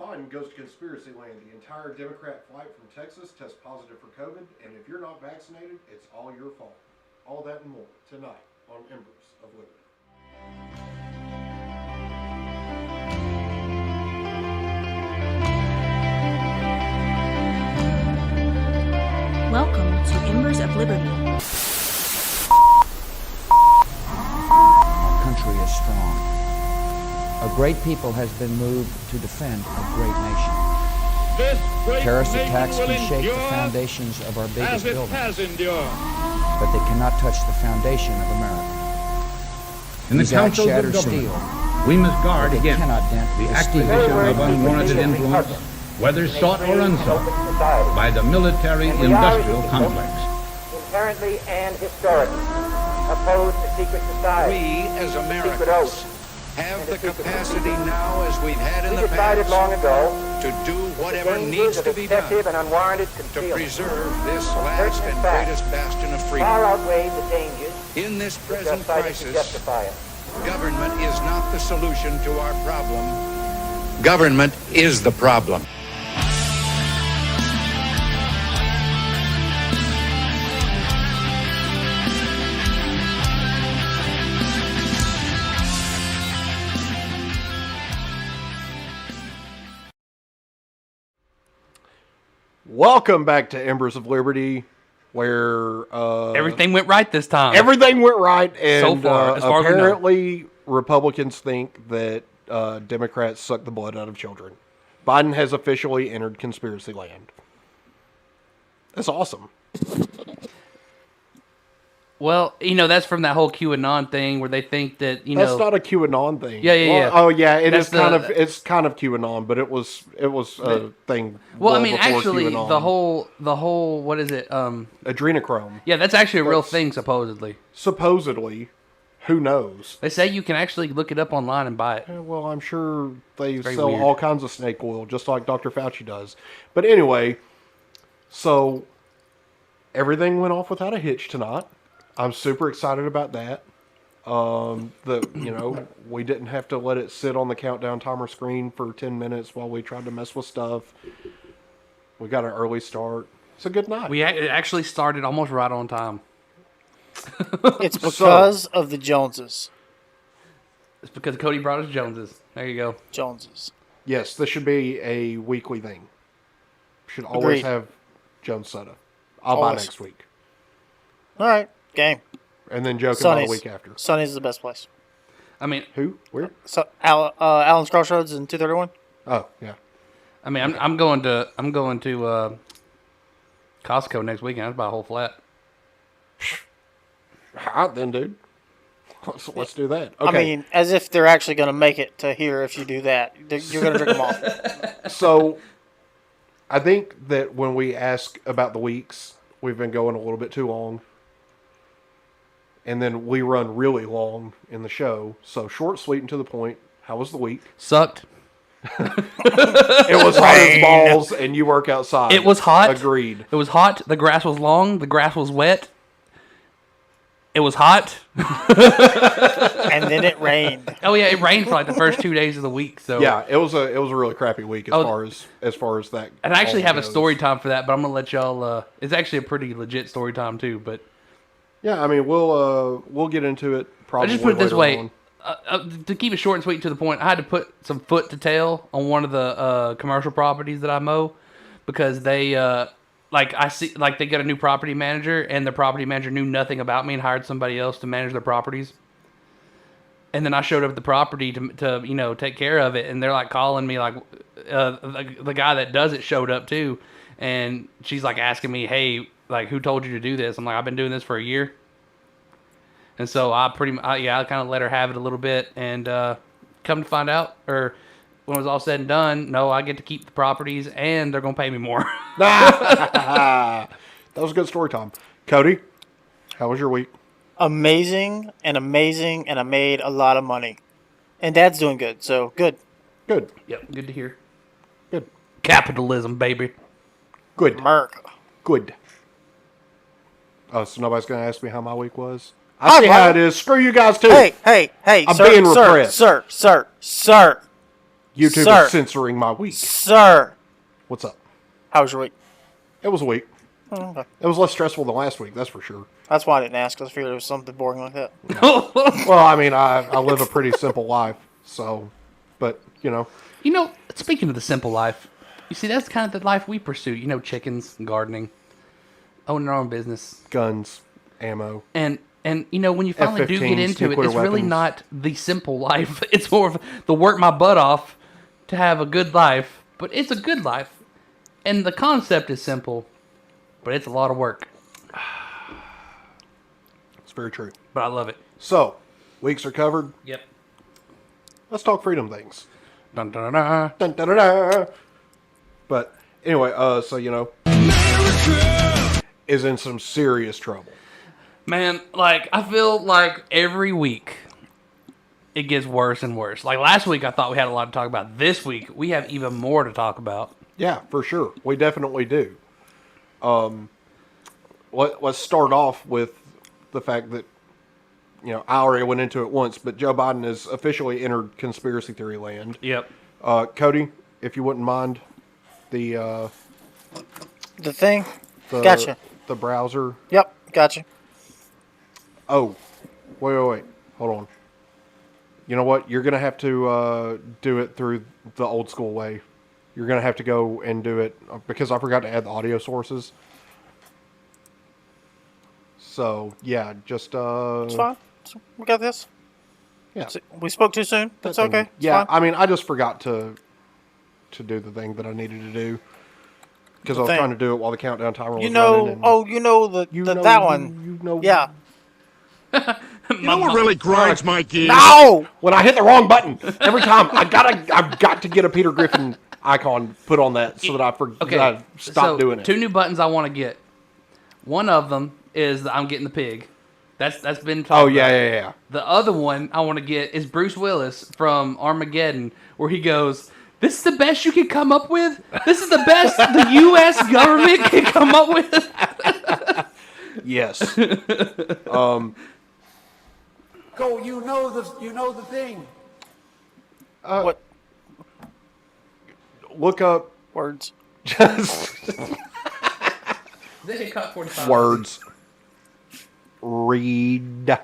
Biden goes to conspiracy land. The entire Democrat flight from Texas tests positive for COVID, and if you're not vaccinated, it's all your fault. All that and more tonight on Embers of Liberty. Welcome to Embers of Liberty. Our country is strong. A great people has been moved to defend a great nation. Terrorist attacks can shake the foundations of our biggest buildings, but they cannot touch the foundation of America. In the These acts councils shatter of government, steel, we must guard but they against cannot dent the the steel. acquisition of unwarranted influence, whether sought or unsought, by the military-industrial complex. Inherently and historically opposed to secret society. We, as Americans, have the capacity now, as we've had in the decided past, long ago to do whatever dangers needs of to be done excessive and unwarranted to concealment preserve this last and facts greatest bastion of far freedom. outweigh the dangers In this which are present cited to crisis, justify it. government is not the solution to our problem. Government is the problem. Welcome back to Embers of Liberty, where Everything went right this time. everything went right, and So far, as far as we know. apparently Republicans think that Democrats suck the blood out of children. Biden has officially entered conspiracy land. That's awesome. Well, that's from that whole QAnon thing where they think that, That's not a QAnon thing. Yeah, yeah, yeah. Oh, yeah. It That's is kind of. It's kind of QAnon, but it was a thing. Well, I well mean, before actually, QAnon. the whole, what is it? Adrenochrome. Yeah, that's actually a real That's- thing, supposedly. Supposedly, who knows? They say you can actually look it up online and buy it. Well, I'm sure they very sell weird. all kinds of snake oil, just like Dr. Fauci does. But anyway, so everything went off without a hitch tonight. I'm super excited about that. We didn't have to let it sit on the countdown timer screen for 10 minutes while we tried to mess with stuff. We got an early start. It's a good night. It actually started almost right on time. It's because of the Joneses. It's because Cody brought us Joneses. There you go. Joneses. Yes, this should be a weekly thing. Should always Agreed. have Jones soda. I'll buy Always. next week. All right, game. And then Joe can buy the Sonny's. week after. Sonny's is the best place. I mean, Who? Where? So Allen's Crossroads in 231. Oh, yeah. I'm going to Costco next weekend. I'll buy a whole flat. Hot then, dude. Let's do that. Okay. I mean, as if they're actually going to make it to here if you do that. You're going to drink them all. So, I think that when we ask about the weeks, we've been going a little bit too long. And then we run really long in the show. So, short, sweet, and to the point. How was the week? Sucked. It was hot as balls, and you work outside. It was hot. Agreed. It was hot. The grass was long. The grass was wet. It was hot. And then it rained. Oh yeah, it rained for like the first 2 days of the week. So Yeah, it was a really crappy week as far as that. And I actually all have a goes. story time for that, but I'm gonna let y'all. It's actually a pretty legit story time too. But Yeah, I mean we'll get into it I probably. just put it this later way. on. To keep it short and sweet and to the point, I had to put some foot to tail on one of the commercial properties that I mow because they they got a new property manager and the property manager knew nothing about me and hired somebody else to manage their properties. And then I showed up at the property to take care of it, and they're like calling me like the guy that does it showed up too, and she's like asking me, hey, like who told you to do this? I'm like, I've been doing this for a year. And so I kind of let her have it a little bit, and come to find out, or when it was all said and done, no, I get to keep the properties, and they're gonna pay me more. That was a good story time. Cody, how was your week? Amazing, and I made a lot of money. And Dad's doing good, so good. Good. Yep, good to hear. Good. Capitalism, baby. Good. America. Good. Oh, so nobody's going to ask me how my week was? I see how it is. Screw you guys, too. Hey, I'm sir, being sir, repressed. sir. YouTube Sir. is censoring my week. Sir, What's up? how was your week? It was a week. Oh, okay. It was less stressful than last week, that's for sure. That's why I didn't ask, because I figured it was something boring like that. Well, I mean, I live a pretty simple life, so, but, you know. You know, speaking of the simple life, you see, that's kind of the life we pursue. You know, chickens, gardening, owning our own business. Guns, ammo. And you know, when you finally do get F-15s, into it, nuclear it's really weapons. not the simple life. It's more of the work my butt off to have a good life. But it's a good life. And the concept is simple, but it's a lot of work. It's very true. But I love it. So, weeks are covered. Yep. Let's talk freedom things. Dun, dun, dun, dun. Dun, dun, dun, dun. But anyway, so you know, is in some serious trouble. Man, like, I feel like every week it gets worse and worse. Like, last week I thought we had a lot to talk about. This week, we have even more to talk about. Yeah, for sure. We definitely do. Let's start off with the fact that, you know, I already went into it once, but Joe Biden has officially entered conspiracy theory land. Yep. Cody, if you wouldn't mind, the thing? the Gotcha. the browser. Yep, gotcha. Oh, wait. Hold on. You know what? You're going to have to do it through the old school way. You're going to have to go and do it because I forgot to add the audio sources. So, yeah, just... It's fine. We got this. Yeah. We spoke too soon. That's okay. It's Yeah, fine. I mean, I just forgot to do the thing that I needed to do. Because I was thing. trying to do it while the countdown timer was You know, running. And you know that one. You know... Yeah. You know what really grinds my gears? No! When I hit the wrong button every time, I've got to get a Peter Griffin icon put on that so that I stop doing it. 2 new buttons I want to get. One of them is that I'm getting the pig. That's been talked Oh about. yeah. The other one I want to get is Bruce Willis from Armageddon, where he goes, "This is the best you can come up with. This is the best the U.S. government can come up with." Yes. Go, you know the thing. What Look up words? just Then it cut 45. words. Read.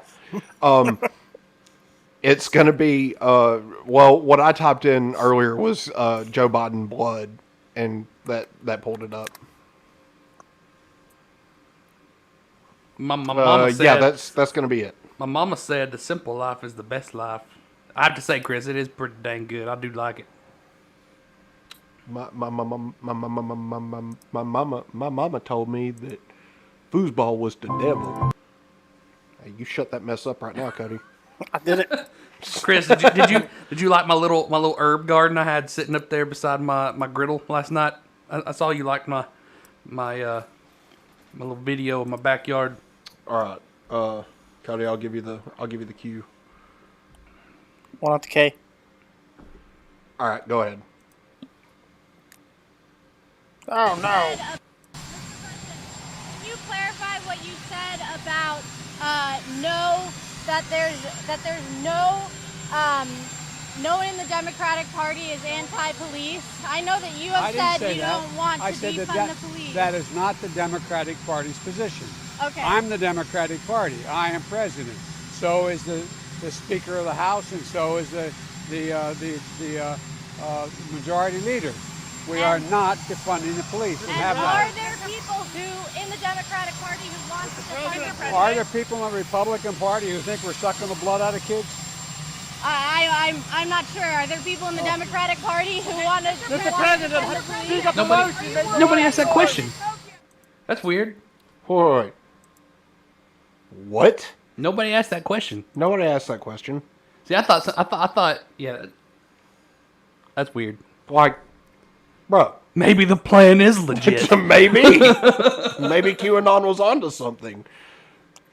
It's gonna be well, what I typed in earlier was Joe Biden blood, and that pulled it up. My mama said, Yeah, that's gonna be it. my mama said the simple life is the best life. I have to say, Chris, it is pretty dang good. I do like it. My mama told me that foosball was the devil. Hey, you shut that mess up right now, Cody. I did it. Chris, did you like my little herb garden I had sitting up there beside my griddle last night? I saw you liked my little video of my backyard. All right, Cody, I'll give you the cue. One off the K. All right, go ahead. Oh no. Can you clarify what you said about no one in the Democratic Party is anti-police? I know that you have said you don't want to defund the police. That is not the Democratic Party's position. Okay. I'm the Democratic Party. I am president. So is the Speaker of the House, and so is the Majority Leader. We are not defunding the police. We have not. Are there people who in the Democratic Party who want to defund the president? Are there people in the Republican Party who think we're sucking the blood out of kids? I'm not sure. Are there people in the Democratic Party who want to Mr. President, Nobody asked that question. That's weird. Wait. What? Nobody asked that question. Nobody asked that question. See, I thought, yeah, that's weird. Like, bro, Maybe the plan is legit. maybe QAnon was onto something.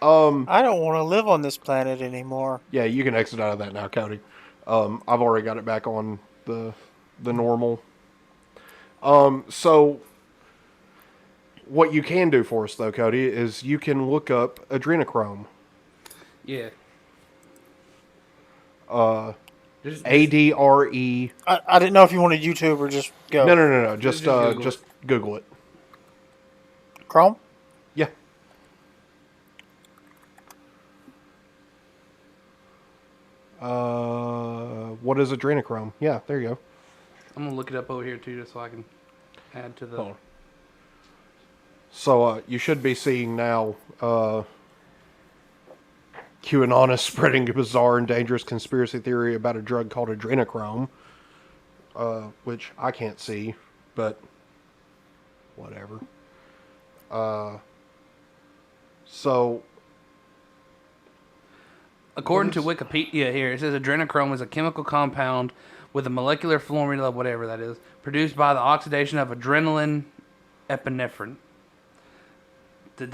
I don't want to live on this planet anymore. Yeah, you can exit out of that now, Cody. I've already got it back on the normal. So what you can do for us, though, Cody, is you can look up adrenochrome. Yeah. ADRE. I didn't know if you wanted YouTube or just go. No. Just Google it. Chrome? Yeah. What is adrenochrome? Yeah, there you go. I'm gonna look it up over here too, just so I can add to the. So you should be seeing now. QAnon is spreading a bizarre and dangerous conspiracy theory about a drug called adrenochrome, which I can't see, but whatever. So, according to Wikipedia here, it says adrenochrome is a chemical compound with a molecular formula, whatever that is, produced by the oxidation of adrenaline epinephrine. The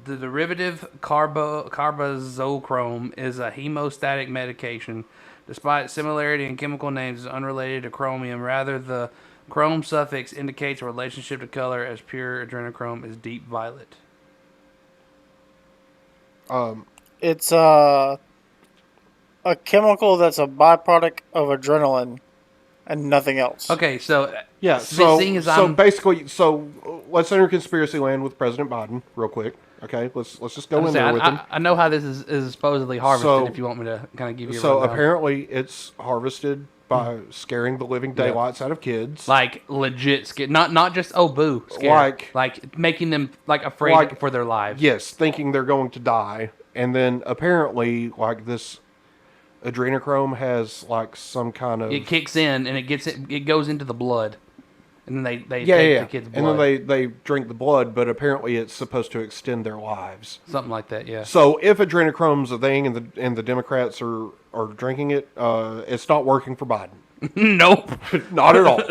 derivative carbazochrome is a hemostatic medication. Despite similarity in chemical names, is unrelated to chromium. Rather, the chrome suffix indicates a relationship to color, as pure adrenochrome is deep violet. It's a chemical that's a byproduct of adrenaline and nothing else. Okay, so yeah, so basically, let's enter conspiracy land with President Biden real quick. Okay, let's just go in there with him. I know how this is supposedly harvested. If you want me to kind of give you a rundown. Apparently it's harvested by scaring the living daylights out of kids, like legit scare, not just boo scare, like making them like afraid for their lives. Yes, thinking they're going to die, and then apparently like this adrenochrome has like some kind of it kicks in and it goes into the blood, and then they take the kid's blood. And then they drink the blood, but apparently it's supposed to extend their lives, something like that. Yeah. So if adrenochrome's a thing and the Democrats are drinking it, it's not working for Biden. Nope, not at all.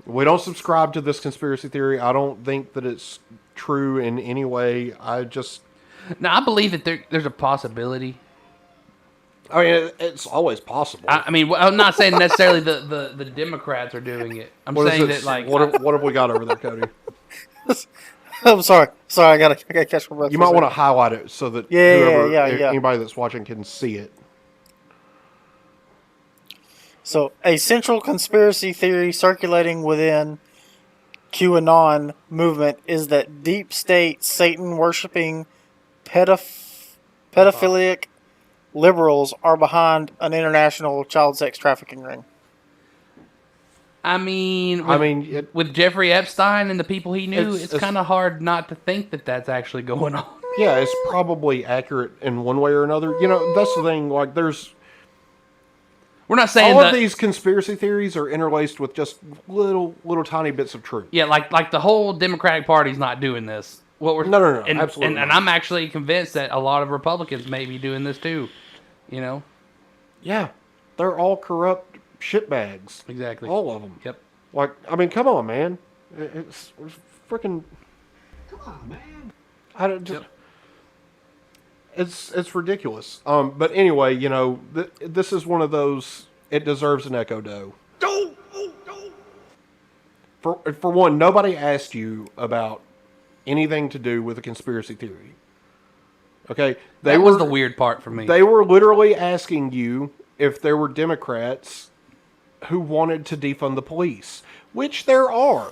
We don't subscribe to this conspiracy theory. I don't think that it's true in any way. I believe that there's a possibility. I mean, it's always possible. I mean, I'm not saying necessarily the Democrats are doing it. I'm saying that like what have we got over there, Cody? I'm sorry. I gotta catch my breath. You might want to highlight it so that anybody that's watching can see it. So, a central conspiracy theory circulating within QAnon movement is that deep state Satan worshipping pedophilic liberals are behind an international child sex trafficking ring. I mean, with Jeffrey Epstein and the people he knew, it's kind of hard not to think that that's actually going on. Yeah, it's probably accurate in one way or another. You know, that's the thing. Like, we're not saying all of these conspiracy theories are interlaced with just little tiny bits of truth. Yeah, like the whole Democratic Party's not doing this. No, absolutely. And I'm actually convinced that a lot of Republicans may be doing this too. You know? Yeah, they're all corrupt shitbags. Exactly. All of them. Yep. Like, I mean, come on, man. It's freaking. Come on, man. It's ridiculous. But anyway, you know, this is one of those. It deserves an echo dough. For one, nobody asked you about anything to do with a conspiracy theory. Okay, that was the weird part for me. They were literally asking you if there were Democrats who wanted to defund the police, which there are.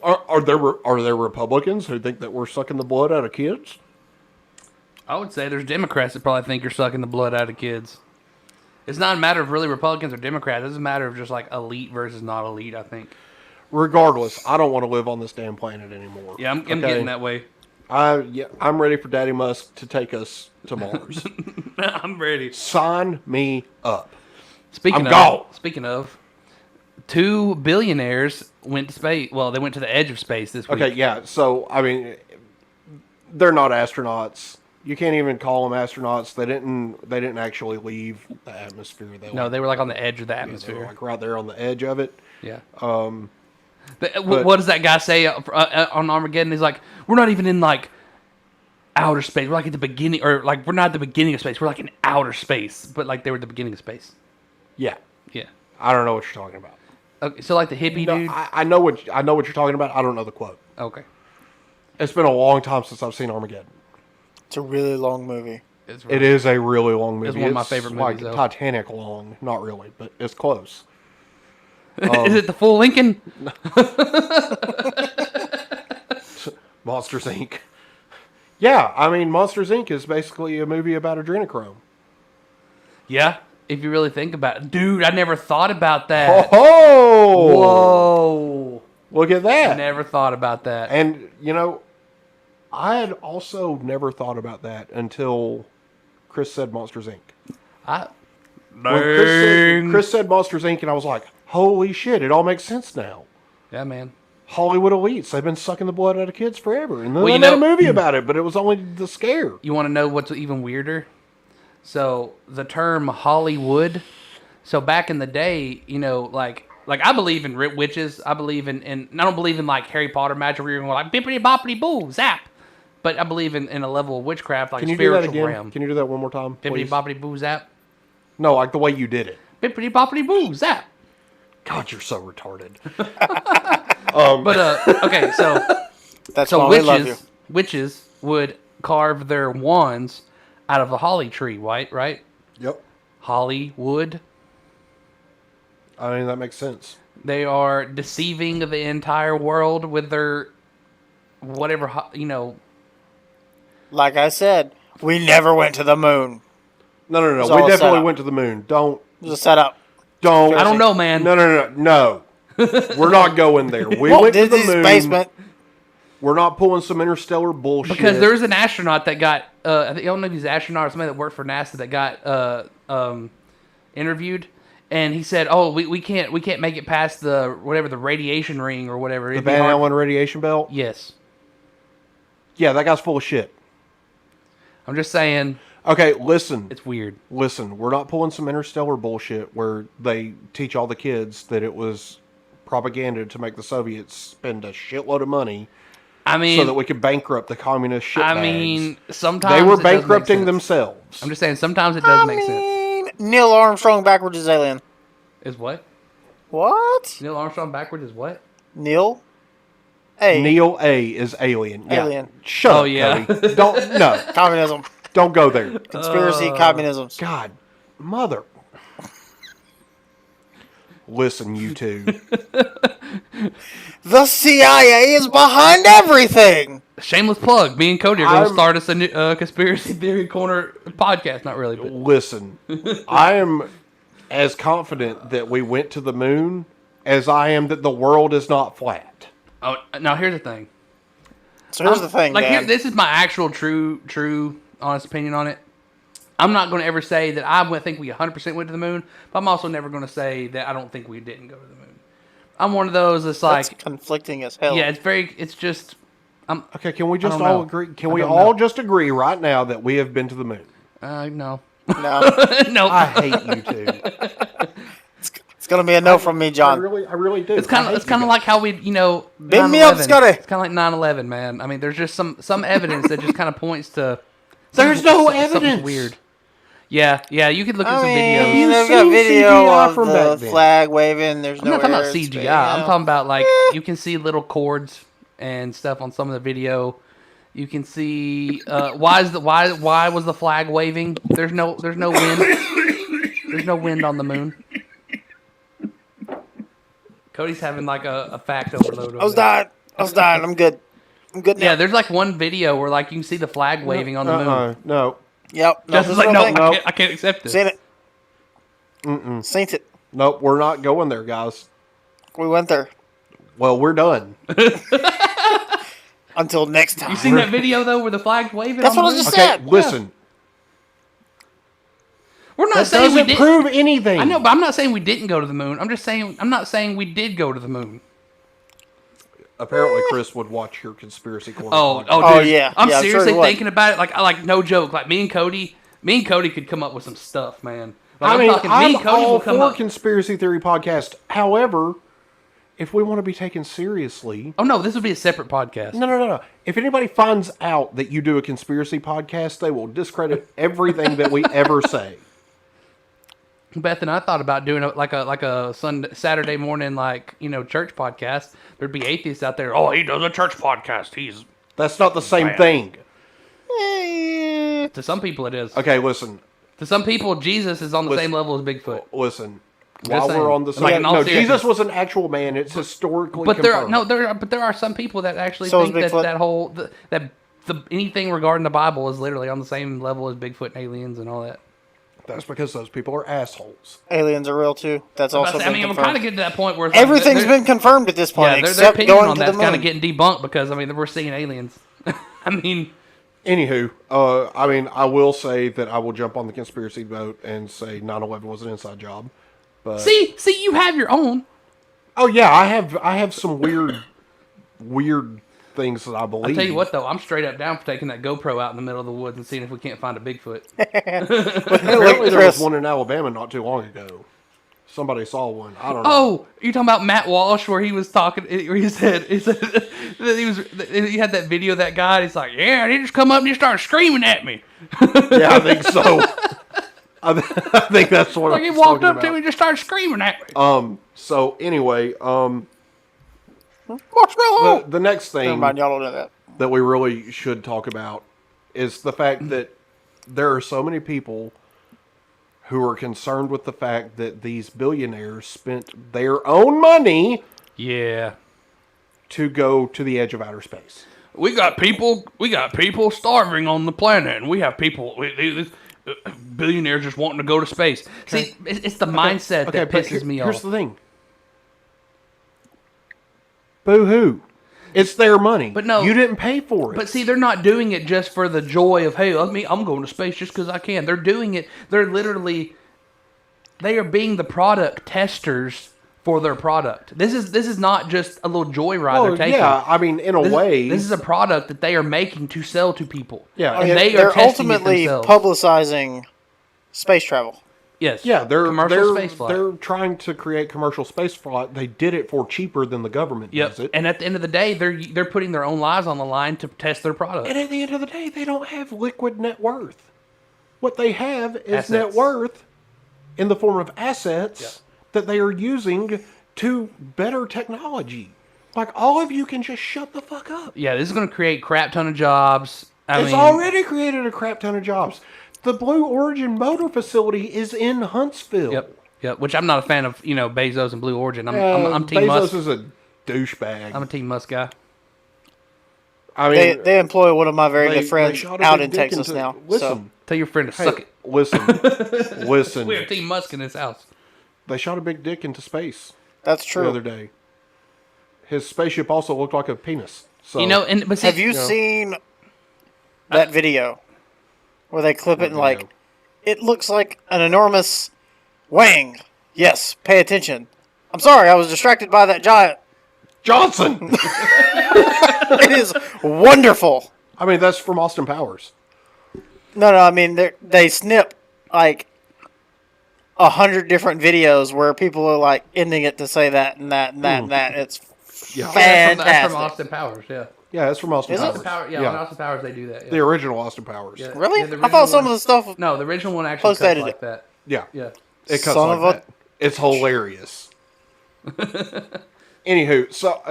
Are there Republicans who think that we're sucking the blood out of kids? I would say there's Democrats that probably think you're sucking the blood out of kids. It's not a matter of really Republicans or Democrats. It's a matter of just like elite versus not elite, I think. Regardless, I don't want to live on this damn planet anymore. Yeah, I'm getting that way. I'm ready for Daddy Musk to take us to Mars. I'm ready. Sign me up. Speaking of, 2 billionaires went to space. Well, they went to the edge of space this week. Okay, yeah. So, I mean, they're not astronauts. You can't even call them astronauts. They didn't actually leave the atmosphere. They were like on the edge of the atmosphere. They were like right there on the edge of it. Yeah. What does that guy say on Armageddon? He's like, we're not even in like outer space. We're like at the beginning, or like we're not at the beginning of space. We're like in outer space, but like they were at the beginning of space. Yeah. Yeah. I don't know what you're talking about. Okay, so like the hippie dude. I know what you're talking about. I don't know the quote. Okay. It's been a long time since I've seen Armageddon. It's a really long movie. It is a really long movie. It's one of my favorite movies, like though. Titanic long. Not really, but it's close. Is it the full Lincoln? Monsters, Inc. Yeah, I mean, Monsters, Inc. is basically a movie about adrenochrome. Yeah, if you really think about it. Dude, I never thought about that. Oh! Whoa. Look at that. Never thought about that. And, you know, I had also never thought about that until Chris said Monsters, Inc. When Chris said Monsters, Inc., and I was like, holy shit, it all makes sense now. Yeah, man. Hollywood elites, they've been sucking the blood out of kids forever. And then Well, they made a movie about it, but it was only the scare. You want to know what's even weirder? So, the term Hollywood. So, back in the day, you know, like I believe in witches. I believe in I don't believe in like Harry Potter magic where you're going like bippity boppity boo zap. But I believe in a level of witchcraft, like Can you do that spiritual again? realm. Can you do that one more time, Bippity please? boppity boo zap. No, like the way you did it. Bippity boppity boo zap. God, you're so retarded. But okay, so That's why we love you. witches would carve their wands out of a holly tree, right? Yep. Hollywood. I mean, that makes sense. They are deceiving the entire world with their whatever, you know. Like I said, we never went to the moon. No. It's We all set definitely up. went to the moon. Don't. It was a setup. Don't. I don't know, man. No. We're not going there. We Walt went to the Disney's moon. basement. We're not pulling some interstellar bullshit. Because there's an astronaut that got, I don't know if he's an astronaut or somebody that worked for NASA that got interviewed, and he said, "Oh, we can't make it past the radiation ring or whatever." the Van Allen radiation belt. Yes, Yeah, that guy's full of shit. I'm just saying. Okay, listen. It's weird. Listen, we're not pulling some interstellar bullshit where they teach all the kids that it was propaganda to make the Soviets spend a shitload of money. I mean, so that we could bankrupt the communist shitbags. I mean, sometimes they it were does make bankrupting sense. themselves. I'm just saying, sometimes it does make sense. Neil Armstrong backwards is alien. Is what? What? Neil Armstrong backwards is what? Neil A. Neil A is alien. Yeah. Alien. Shut Oh, up, yeah. Cody. Don't Communism. Don't go there. Conspiracy, communism. God, mother. Listen, you two. The CIA is behind everything. Shameless plug. Me and Cody are going to I'm- start us a new conspiracy theory corner podcast. Not really, but Listen, I am as confident that we went to the moon as I am that the world is not flat. oh, now here's the thing. So here's the thing, Like Dan. this is my actual true honest opinion on it. I'm not going to ever say that I would think we 100% went to the moon, but I'm also never going to say that I don't think we didn't go to the moon. I'm one of those that's That's like, conflicting as hell. yeah, it's just. Okay, can we just don't all know. agree? Can I we don't all know. just agree right now that we have been to the moon? No. No. No. I hate you two. It's going to be a no from me, I John. really do. It's kind I of hate you like how we, Bend me up, 9/11. Scotty. It's kind of like 9/11, man. I mean, there's just some evidence that just kind of points to. There's no something's evidence. Weird. Yeah, you could look at I some mean, videos. they've seen got video CGI of from the back then. flag waving. There's I'm no not talking about air, it's, CGI. you know. I'm talking about like you can see little cords and stuff on some of the video. You can see why was the flag waving? There's no wind. There's no wind on the moon. Cody's having like a fact overload. Over I was there. dying. I'm good. I'm good now. Yeah, there's like one video where like you can see the flag waving on the moon. No. Yep. No, Just this like is no, real thing. I can't accept this. Seen it. Seen it. Nope, we're not going there, guys. We went there. Well, we're done. Until next time. You seen that video though where the flag's waving? That's on what the I just moon? Okay, said. listen. We're not That saying we doesn't did. prove anything. I know, but I'm not saying we didn't go to the moon. I'm not saying we did go to the moon. Apparently, Chris would watch your conspiracy corner. Oh, podcast. dude. yeah. I'm Yeah, I'm sure seriously he would. thinking about it. Like no joke. Like me and Cody could come up with some stuff, man. Like, I mean, talking, I'm me and Cody all will come for up. conspiracy theory podcast. However, if we want to be taken seriously, Oh no, this would be a separate podcast. no. If anybody finds out that you do a conspiracy podcast, they will discredit everything that we ever say. Beth and I thought about doing like a Saturday morning church podcast. There'd be atheists out there. Oh, he does a church podcast. That's not the same thing. To some people, it is. Okay, listen. To some people, Jesus is on the Listen. same level as Bigfoot. Listen. Just While saying. we're on the Like, subject, in all no, seriousness. Jesus was an actual man. It's historically But confirmed. there are some people that actually So is think Bigfoot. that whole anything regarding the Bible is literally on the same level as Bigfoot and aliens and all that. That's because those people are assholes. Aliens are real too. That's also been we're confirmed. kind of getting to that point where it's like, Everything's been confirmed at this point, yeah, their except opinion going on to the that's kind moon. of getting debunked because we're seeing aliens. I mean, Anywho, I will say that I will jump on the conspiracy boat and say 9/11 was an inside job. But see, you have your own. oh yeah, I have some weird things that I believe. I'll tell you what though, I'm straight up down for taking that GoPro out in the middle of the woods and seeing if we can't find a Bigfoot. Apparently there was one in Alabama not too long ago. Somebody saw one. I don't know. Oh, you talking about Matt Walsh where he was talking? Where he said that he had that video of that guy. And he's like, yeah, they just come up and just start screaming at me. Yeah, I think so. I think that's what Like I he was walked talking up to about. me and just started screaming at me. So anyway, What's going on? the next Never thing mind, y'all don't know that. that we really should talk about is the fact that there are so many people who are concerned with the fact that these billionaires spent their own money Yeah. to go to the edge of outer space. We got people starving on the planet, and we have billionaires just wanting to go to space. See, it's the mindset that but pisses me here's off. the thing. Boo-hoo. It's their money. But no, you didn't pay for it. But see, they're not doing it just for the joy of, hey, I'm going to space just because I can. They're doing it. They are being the product testers for their product. This is not just a little joyride they're taking. Yeah, I mean, in a way. This is a product that they are making to sell to people. Yeah. And They're are testing ultimately it themselves. publicizing space travel. Yes. Yeah, commercial space flight. They're trying to create commercial space flight. They did it for cheaper than the government does it. And at the end of the day, they're putting their own lives on the line to test their product. And at the end of the day, they don't have liquid net worth. What they have is Assets. net worth in the form of assets that they are using to better technology. Like, all of you can just shut the fuck up. Yeah, this is going to create crap ton of jobs. It's already created a crap ton of jobs. The Blue Origin motor facility is in Huntsville. Yep. Which I'm not a fan of, Bezos and Blue Origin. I'm Team Bezos Musk. is a douchebag. I'm a Team Musk guy. I mean, They employ one of my very they- good friends they shot a out big in dick Texas into- now. Listen, Tell your friend to hey, suck it. listen. We have Team Musk in this house. They shot a big dick into space That's the true. other day. His spaceship also looked like a penis. So But see, Have you seen that video where they clip it and video? it looks like an enormous wang? Yes, pay attention. I'm sorry, I was distracted by that giant. Johnson? It is wonderful. I mean, that's from Austin Powers. No, I mean they snip like 100 different videos where people are like ending it to say that and that and that and that. It's fantastic. That's from Austin Powers, yeah. Yeah, that's from Austin Is it? Powers. On Austin Powers, they do that. Yeah. The original Austin Powers. Yeah. Really? Yeah, the I thought original some one- of the stuff. No, the original one actually cuts Post-edited like it. that. Yeah. Yeah. It cuts Son like of a- that. It's hilarious. Anywho, so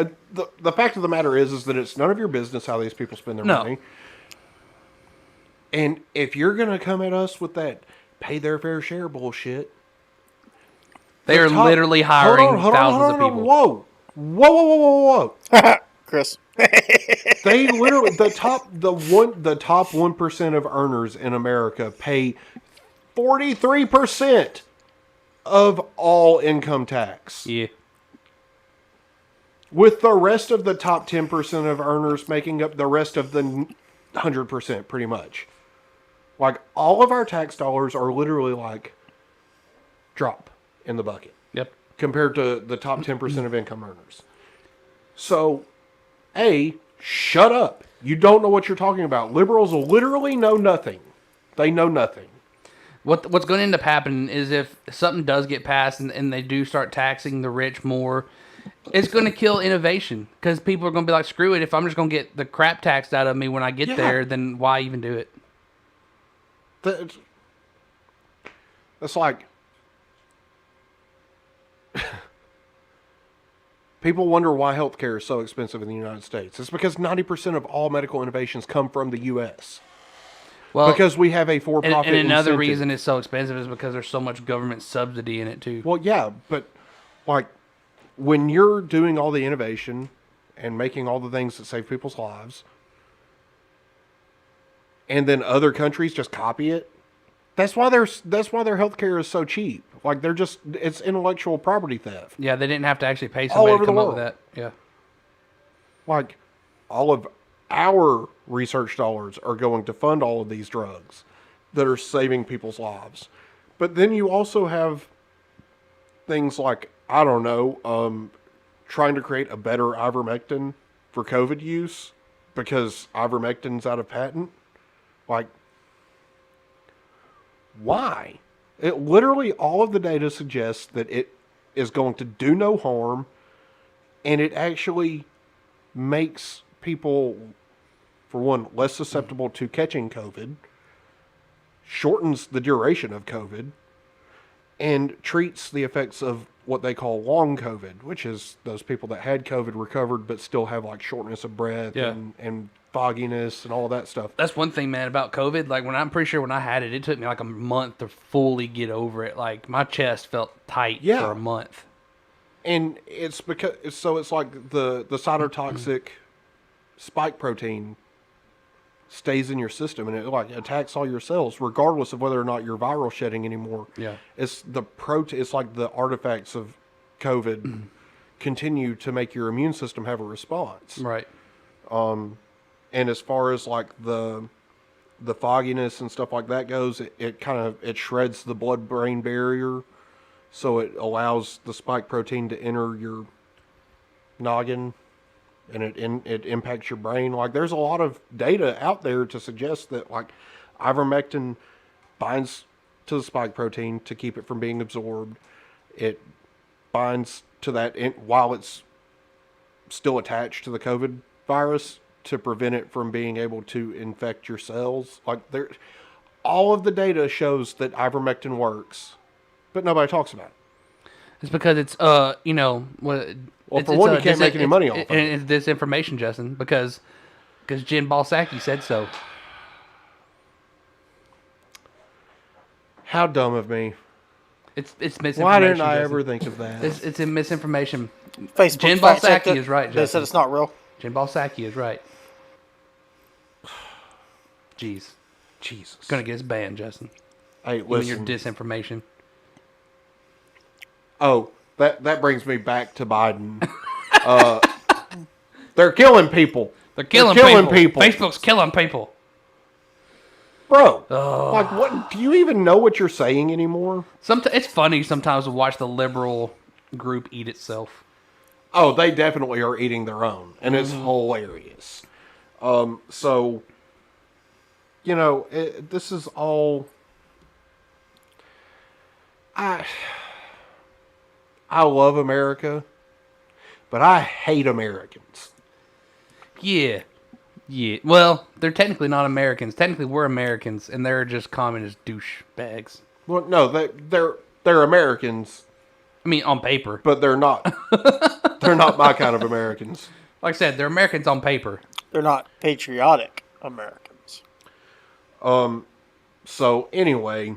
the fact of the matter is that it's none of your business how these people spend their No. money. And if you're going to come at us with that pay their fair share bullshit. They are literally hiring thousands of people. Whoa. Chris. They literally the top 1% of earners in America pay 43% of all income tax. Yeah. With the rest of the top 10% of earners making up the rest of the 100%, pretty much. Like, all of our tax dollars are literally like drop in the bucket. Yep. Compared to the top 10% of income earners. So, shut up. You don't know what you're talking about. Liberals literally know nothing. They know nothing. What's going to end up happening is if something does get passed and they do start taxing the rich more, it's going to kill innovation because people are going to be like, screw it. If I'm just going to get the crap taxed out of me when I get there, then why even do it? That's like... People wonder why healthcare is so expensive in the United States. It's because 90% of all medical innovations come from the U.S. Well, because we have a for-profit and another incentive. reason it's so expensive is because there's so much government subsidy in it too. Well, yeah, but like when you're doing all the innovation and making all the things that save people's lives, and then other countries just copy it, that's why their healthcare is so cheap. Like it's intellectual property theft. Yeah, they didn't have to actually pay All somebody over to come the up with world. that. Yeah. Like all of our research dollars are going to fund all of these drugs that are saving people's lives. But then you also have things like, I don't know, trying to create a better ivermectin for COVID use because ivermectin's out of patent. Like, why? It literally, all of the data suggests that it is going to do no harm, and it actually makes people, for one, less susceptible to catching COVID, shortens the duration of COVID, and treats the effects of what they call long COVID, which is those people that had COVID recovered but still have like shortness of breath and fogginess and all of that stuff. That's one thing, man, about COVID. Like I'm pretty sure when I had it, it took me like a month to fully get over it. Like my chest felt tight for a month. And it's because it's like the cytotoxic spike protein stays in your system and it like attacks all your cells regardless of whether or not you're viral shedding anymore. Yeah. It's it's like the artifacts of COVID continue to make your immune system have a response. Right. And as far as like the fogginess and stuff like that goes, it shreds the blood-brain barrier, so it allows the spike protein to enter your noggin, and it impacts your brain. Like there's a lot of data out there to suggest that like ivermectin binds to the spike protein to keep it from being absorbed. It binds to that while it's still attached to the COVID virus to prevent it from being able to infect your cells. Like all of the data shows that ivermectin works, but nobody talks about it. It's because it's you know what. Well, for one, you can't make any money off of it. And it's disinformation, Justin, because Jen Balsacki said so. How dumb of me. It's misinformation. Why didn't I Justin. ever think of that? It's in misinformation. Facebook Jen fact checked Balsacki it. is right, Justin. They said it's not real. Jen Balsacki is right. Jeez. Jesus. Gonna get us banned, Justin. Hey, You and listen. your disinformation. Oh, that brings me back to Biden. They're killing people. They're killing people. Facebook's killing people. Bro, like what? Do you even know what you're saying anymore? It's funny sometimes to watch the liberal group eat itself. Oh, they definitely are eating their own, and it's hilarious. So, you know, this is all. I love America, but I hate Americans. Yeah. Yeah. Well, they're technically not Americans. Technically, we're Americans, and they're just communist douchebags. Well, no, they're Americans. I mean, on paper. But they're not. They're not my kind of Americans. Like I said, they're Americans on paper. They're not patriotic Americans. So, anyway,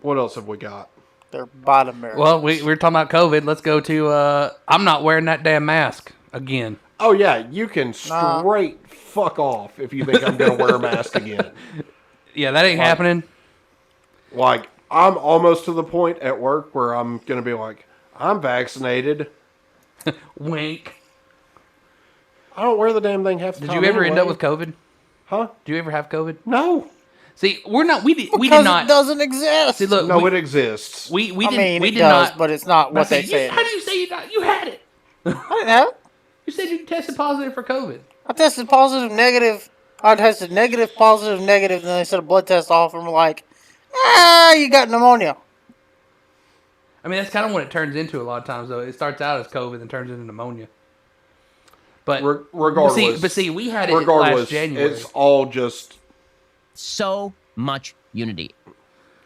what else have we got? They're bot Americans. Well, we're talking about COVID. Let's go to, I'm not wearing that damn mask again. Oh, yeah, you can straight fuck off if you think I'm going to wear a mask again. Yeah, that ain't happening. Like, I'm almost to the point at work where I'm going to be like, I'm vaccinated. Wink. I don't wear the damn thing half the Did time you ever end anyway. up with COVID? Huh? Did you ever have COVID? No. See, we did Because not. it doesn't exist. See, look, No, it exists. we I didn't. mean, we it did does, not. but it's not what they say. How do you say you had it? I didn't have it. You said you tested positive for COVID. I tested positive, negative. I tested negative, positive, negative, and then they said a blood test off and were like, you got pneumonia. I mean, that's kind of what it turns into a lot of times, though. It starts out as COVID and turns into pneumonia. But regardless, but see, we had it last January. It's all just so much unity.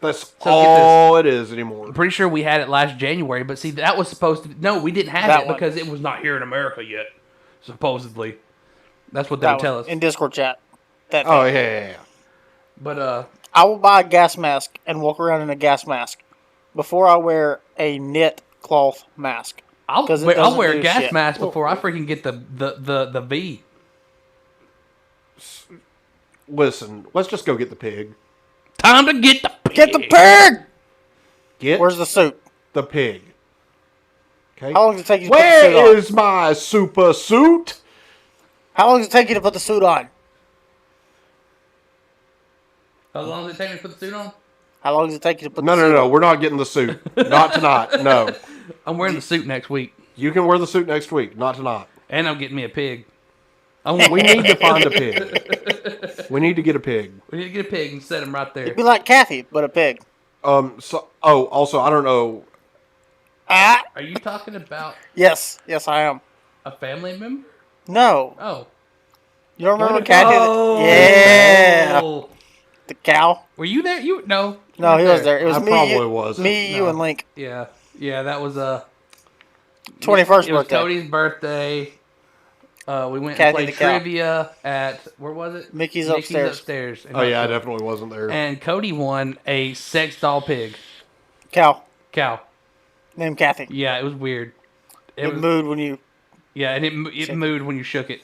That's all it is anymore. I'm pretty sure we had it last January, but see, that was supposed to. No, we didn't have That it one. because it was not here in America yet. Supposedly, that's what they would tell us. In Discord chat. Oh yeah. But I will buy a gas mask and walk around in a gas mask before I wear a knit cloth mask. I'll 'Cause it wear doesn't a do gas shit. mask before I freaking get the V. Listen, let's just go get the pig. Time to get the pig. Get the pig! Get Where's the suit? the pig. Okay. How long does it take you to put the suit Where on? is my super suit? How long does it take you to put the suit on? How long does it take me to put the suit on? How long does it take you to put No, the no, suit no. on? We're not getting the suit. Not tonight. No. I'm wearing the suit next week, You can wear the suit next week. Not tonight. and I'm getting me a pig. We need to find a pig. We need to get a pig. We need to get a pig and set him right there. It'd be like Kathy, but a pig. Also, I don't know. Ah! Are you talking about Yes, I am. a family member? No. Oh. You don't remember Let it Kathy? go. Yeah. Oh. The cow? Were you there? No. No, he was there. It was I me, probably you, was. Me, you, No. and Link. Yeah. Yeah, that was 21st It was birthday. Cody's birthday. We went Kathy and played the cow. trivia at, where was it? Mickey's upstairs. in Oh, yeah, I Huntsville. definitely wasn't there. And Cody won a sex doll pig. Cow. Cow. Named Kathy. Yeah, it was weird. It moved when you... Yeah, and it moved when you shook it.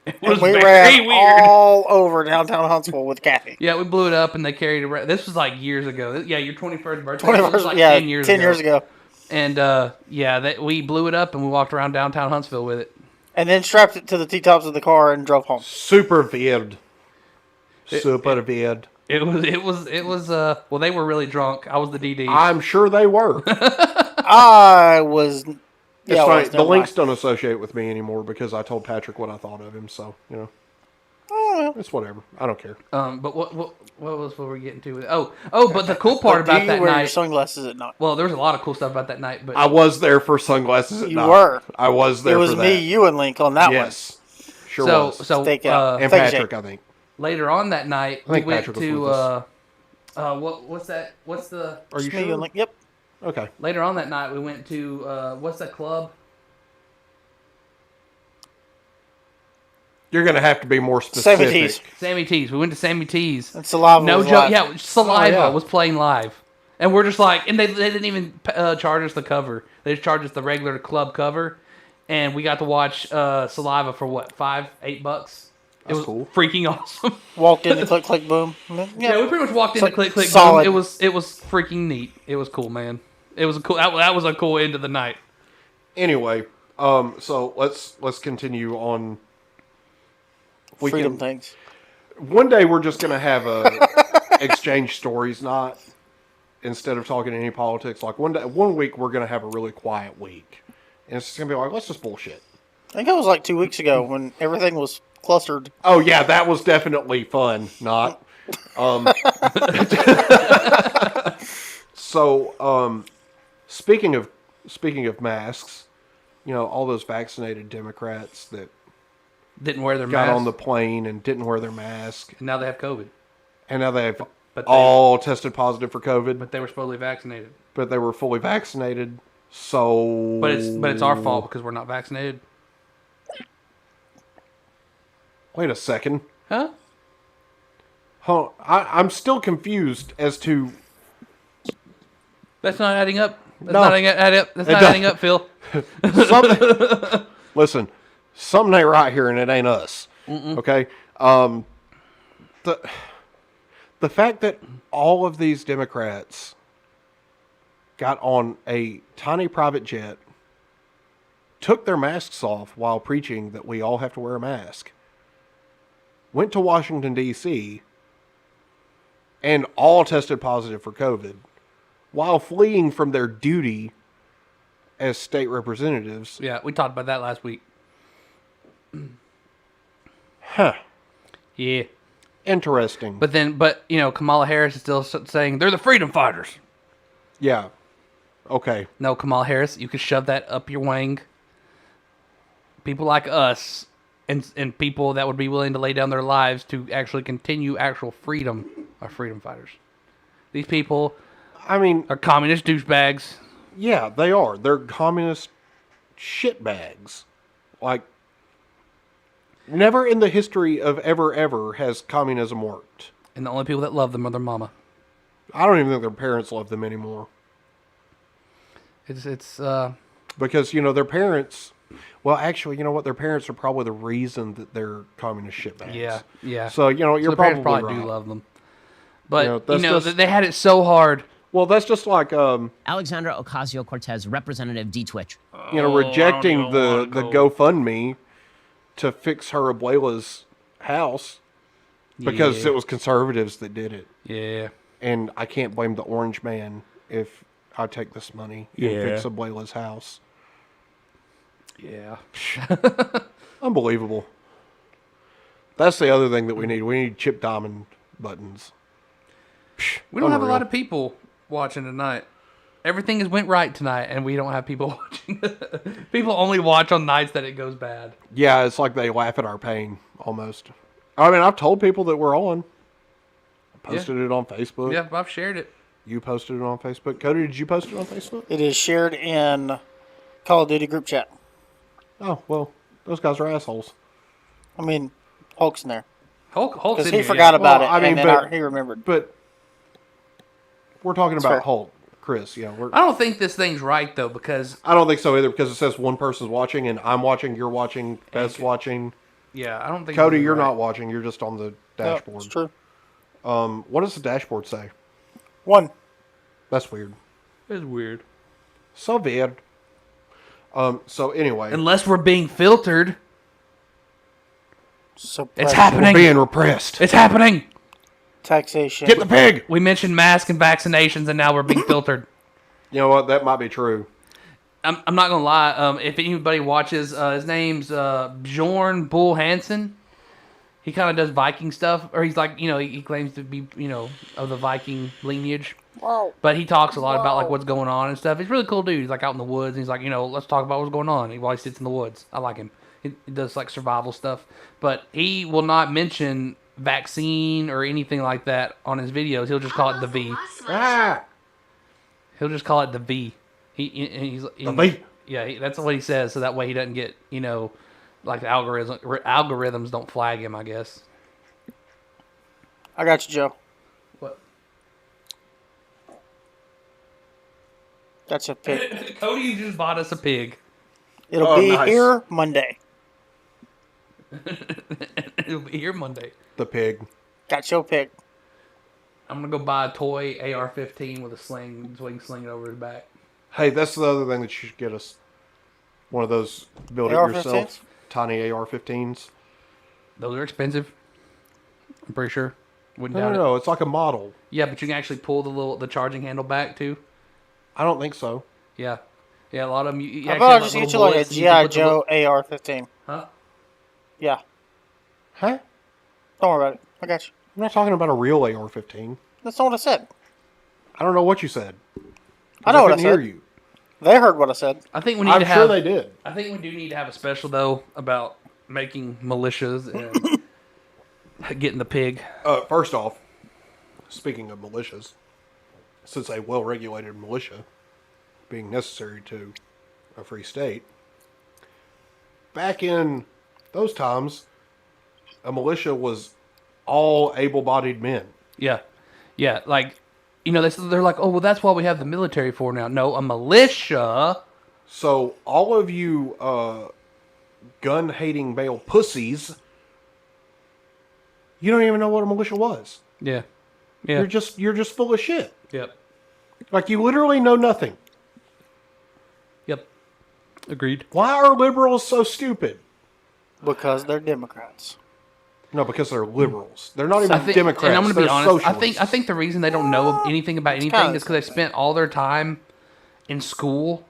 It And was we very ran weird. all over downtown Huntsville with Kathy. Yeah, we blew it up and they carried it around. This was like years ago. Yeah, your 21st birthday. 21st, This was like yeah, 10 years 10 ago. years ago. And we blew it up and we walked around downtown Huntsville with it. And then strapped it to the T-tops of the car and drove home. Super weird. Super weird. It was well, they were really drunk. I was the DD. I'm sure they were. I was... It's Yeah, funny. well, The links don't associate with me anymore because I told Patrick what I thought of him. So, it's whatever. I don't care. But what were we getting to with it? But the cool part Do about you that wear your night. sunglasses at night? Well, there was a lot of cool stuff about that night, but I was there for sunglasses at You night. were. I was there It was for me, that. you, and Link on that Yes. Sure so was. so Stakeout. And Take a Patrick, shake. I think. later on that night I we think went Patrick was to with us. what's that? What's the? Are you Just me, you, sure? and Link. Yep. Okay. Later on that night we went to what's that club? You're going to have to be more specific. Sammy T's. Sammy T's. We went to Sammy T's. And Saliva No was joke. live. Yeah, Saliva Oh, yeah. was playing live, and we're just like, and they didn't even charge us the cover. They just charged us the regular club cover, and we got to watch Saliva for what, $8? It was cool. freaking awesome. Walked in, click, click, boom. Yeah, we pretty much walked in So- to click, click, solid. boom. It was freaking neat. It was cool, man. It was a cool. That was a cool end of the night. Anyway, so let's continue on. Freedom things. One day we're just going to have a exchange stories night instead of talking any politics. Like one week we're going to have a really quiet week, and it's just going to be like, let's just bullshit. I think it was like 2 weeks ago when everything was clustered. Oh yeah, that was definitely fun. Not. So speaking of masks, all those vaccinated Democrats that Didn't wear their got mask. on the plane and didn't wear their mask, And now they have COVID, and now they've But they- all tested positive for COVID, but they were supposedly vaccinated. but they were fully vaccinated. So, But it's our fault because we're not vaccinated. Wait a second. Huh? Huh? I'm still confused as to. That's not adding up. That's No. not adding up. That's It not does- adding up, Phil. Listen, something ain't right here, and it ain't us. Okay. The fact that all of these Democrats got on a tiny private jet, took their masks off while preaching that we all have to wear a mask, went to Washington, D.C., and all tested positive for COVID, while fleeing from their duty as state representatives. Yeah, we talked about that last week. Huh. Yeah. Interesting. But Kamala Harris is still saying they're the freedom fighters. Yeah. Okay. No, Kamala Harris, you can shove that up your wang. People like us and people that would be willing to lay down their lives to actually continue actual freedom are freedom fighters. These people are communist douchebags. Yeah, they are. They're communist shitbags. Like, never in the history of ever has communism worked. And the only people that love them are their mama. I don't even think their parents love them anymore. It's because their parents. Well, actually, you know what? Their parents are probably the reason that they're communist shitbags. Yeah. So you're parents probably do right. love them, but just, they had it so hard. Well, that's just like Alexandra Ocasio-Cortez, Representative D. Twitch. Rejecting the GoFundMe to fix her Abuela's house because it was conservatives that did it. Yeah. And I can't blame the orange man if I take this money and fix Abuela's house. Yeah. Unbelievable. That's the other thing that we need. We need chip diamond buttons. We don't have a lot of people watching tonight. Everything has went right tonight, and we don't have people watching. People only watch on nights that it goes bad. Yeah, it's like they laugh at our pain, almost. I mean, I've told people that we're on. I posted it on Facebook. Yeah, I've shared it. You posted it on Facebook. Cody, did you post it on Facebook? It is shared in Call of Duty group chat. Oh, well, those guys are assholes. I mean, Hulk's in there. Hulk's because in he here, forgot about it. I mean, and then he remembered. But we're talking That's about fair. Hulk, Chris. Yeah, I don't think this thing's right though, because I don't think so either. Because it says one person's watching, and I'm watching, you're watching, Beth's watching. Yeah, I don't think. Cody, you're not watching. You're just on the dashboard. It's true. What does the dashboard say? 1. That's weird. It's weird. So weird. So anyway, Unless we're being filtered, So it's happening. we're being repressed. It's happening. Taxation. Get the pig. We mentioned masks and vaccinations, and now we're being filtered. You know what? That might be true. I'm not gonna lie. If anybody watches, his name's Bjorn Bull Hansen. He kind of does Viking stuff, or he's like, he claims to be, of the Viking lineage. Wow. But he talks a lot about like what's going on and stuff. He's a really cool dude. He's like out in the woods, and he's like, let's talk about what's going on. While he sits in the woods, I like him. He does like survival stuff, but he will not mention vaccine or anything like that on his videos. He'll just call it the V. He'll just call it the V. He's The V. Yeah, that's what he says. So that way he doesn't get like the algorithms don't flag him, I guess. I got you, Joe. What? That's a pig. Cody just bought us a pig. It'll be here Monday. It'll be here Monday. The pig. Got your pig. I'm gonna go buy a toy AR-15 with a sling, so we can sling it over his back. Hey, that's the other thing that you should get us. One of those build-it-yourself tiny AR-15s. Those are expensive. I'm pretty sure. Wouldn't No, doubt no, it's like a model. Yeah, but you can actually pull the charging handle back too. I don't think so. Yeah, a lot of them. You How actually about I have, just like, get you little like a bullets and you can G.I. put the Joe AR-15? Huh? Yeah. Huh? Don't worry about it. I got you. I'm not talking about a real AR-15. That's not what I said. I don't know what you said. I know what I couldn't hear said. you. They heard what I said. I think we need I'm to sure have. they did. I think we do need to have a special though about making militias and getting the pig. First off, speaking of militias, since a well-regulated militia being necessary to a free state, back in those times, a militia was all able-bodied men. Yeah, like they're like, oh well, that's what we have the military for now. No, a militia. So all of you gun-hating male pussies, you don't even know what a militia was. Yeah. You're just full of shit. Yep. Like you literally know nothing. Yep. Agreed. Why are liberals so stupid? Because they're Democrats. No, because they're liberals. They're not even Democrats. And I'm going to be They're honest. socialists. I think the reason they don't know anything about anything is because they spent all their time in school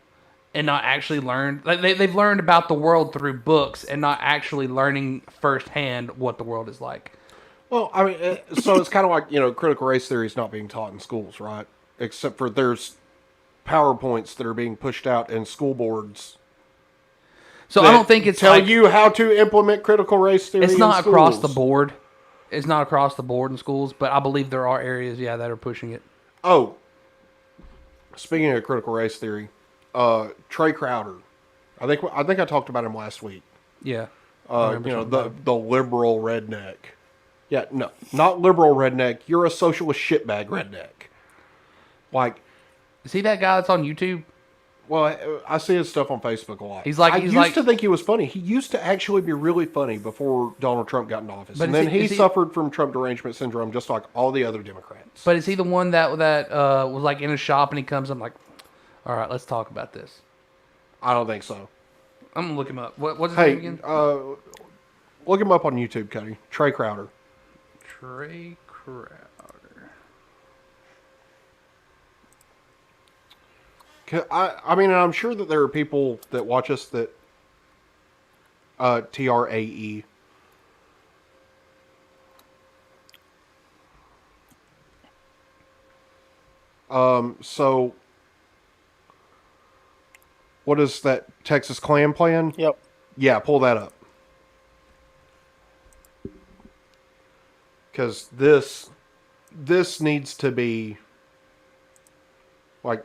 and not actually learned. Like they've learned about the world through books and not actually learning firsthand what the world is like. Well, I mean, so it's kind of like, critical race theory is not being taught in schools, right? Except for there's PowerPoints that are being pushed out in school boards. So I don't think it's tell like, you how to implement critical race theory. It's not in across schools. the board. It's not across the board in schools, but I believe there are areas, that are pushing it. Oh, speaking of critical race theory, Trey Crowder. I think I talked about him last week. Yeah. The liberal redneck. Yeah, no, not liberal redneck. You're a socialist shitbag redneck. Like, is he that guy that's on YouTube? Well, I see his stuff on Facebook a lot. He's like, I used to think he was funny. He used to actually be really funny before Donald Trump got in office, and then he suffered from Trump derangement syndrome, just like all the other Democrats. But is he the one that was like in a shop and he comes? I'm like, all right, let's talk about this. I don't think so. I'm gonna look him up. What's his name again? Look him up on YouTube, Cody. Trey Crowder. Trey Crowder. I mean, I'm sure that there are people that watch us that TRAE. So what is that Texas Klan plan? Yep. Yeah, pull that up. Because this needs to be like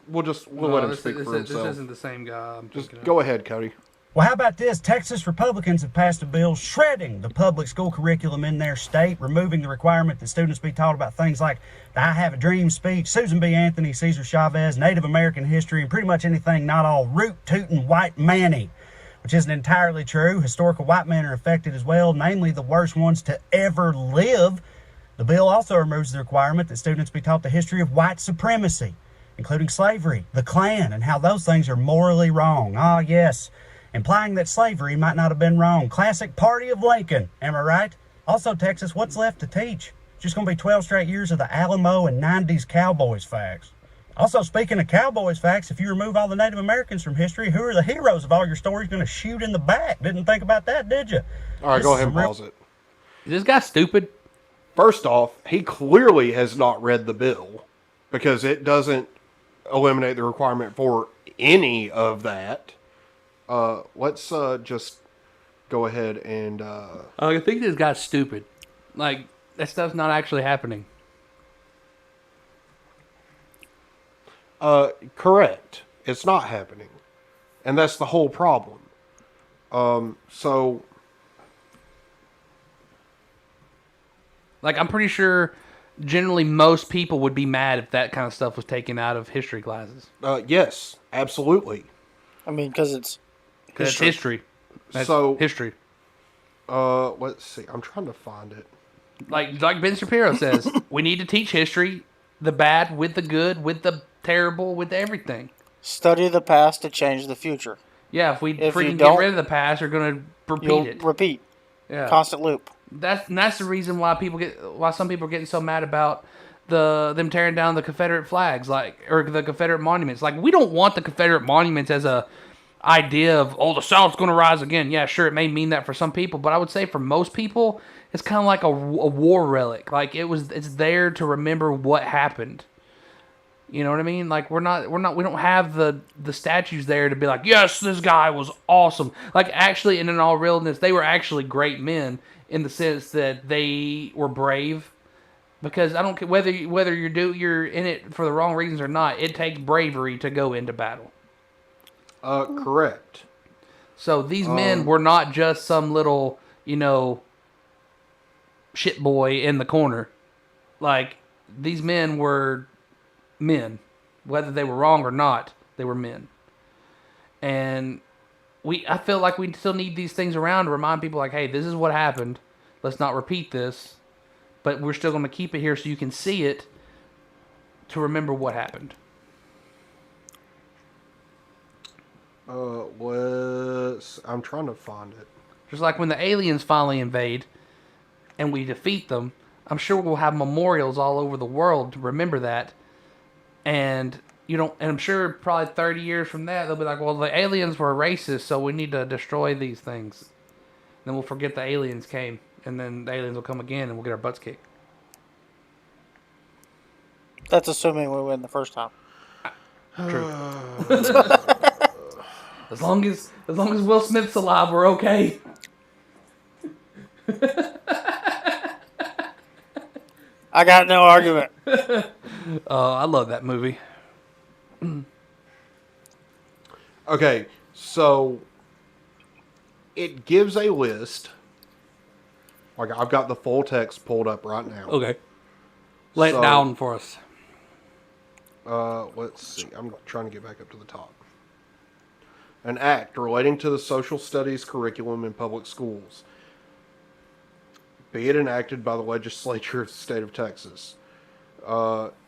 we'll let him speak for himself. This isn't the same guy. Just go ahead, Cody. Well, how about this? Texas Republicans have passed a bill shredding the public school curriculum in their state, removing the requirement that students be taught about things like the I Have a Dream speech, Susan B. Anthony, Cesar Chavez, Native American history, and pretty much anything not all root-tootin' white manny, which isn't entirely true. Historical white men are affected as well, namely the worst ones to ever live. The bill also removes the requirement that students be taught the history of white supremacy, including slavery, the Klan, and how those things are morally wrong. Ah, yes, implying that slavery might not have been wrong. Classic Party of Lincoln, am I right? Also, Texas, what's left to teach? Just going to be 12 straight years of the Alamo and 90s Cowboys facts. Also, speaking of Cowboys facts, if you remove all the Native Americans from history, who are the heroes of all your stories going to shoot in the back? Didn't think about that, did you? All right, go ahead and pause it. Is this guy stupid? First off, he clearly has not read the bill because it doesn't eliminate the requirement for any of that. Let's just go ahead and... I think this guy's stupid. Like, that stuff's not actually happening. Correct. It's not happening. And that's the whole problem. So... Like, I'm pretty sure generally most people would be mad if that kind of stuff was taken out of history classes. Yes, absolutely. I mean, because it's history. That's so history. Let's see. I'm trying to find it. Like Ben Shapiro says, we need to teach history, the bad with the good, with the terrible, with everything. Study the past to change the future. Yeah, if we freaking get rid of the past, we're going to repeat it. Repeat. Yeah. Constant loop. That's the reason why some people are getting so mad about them tearing down the Confederate flags, or the Confederate monuments. Like, we don't want the Confederate monuments as a idea of, the South's going to rise again. Yeah, sure, it may mean that for some people, but I would say for most people, it's kind of like a war relic. Like, it's there to remember what happened. You know what I mean? Like, we don't have the statues there to be like, yes, this guy was awesome. Like, actually, and in all realness, they were actually great men in the sense that they were brave. Because I don't care whether you're in it for the wrong reasons or not. It takes bravery to go into battle. Correct. So these men were not just some little, shit boy in the corner. Like, these men were men. Whether they were wrong or not, they were men. And I feel like we still need these things around to remind people, like, hey, this is what happened. Let's not repeat this. But we're still going to keep it here so you can see it to remember what happened. I'm trying to find it. Just like when the aliens finally invade and we defeat them, I'm sure we'll have memorials all over the world to remember that. And I'm sure probably 30 years from that, they'll be like, well, the aliens were racist, so we need to destroy these things. Then we'll forget the aliens came, and then the aliens will come again, and we'll get our butts kicked. That's assuming we win the first time. True. As long as Will Smith's alive, we're okay. I got no argument. I love that movie. Okay, so it gives a list Like, I've got the full text pulled up right now. Okay. Lay it down for us. Let's see. I'm trying to get back up to the top. An act relating to the social studies curriculum in public schools, be it enacted by the legislature of the state of Texas.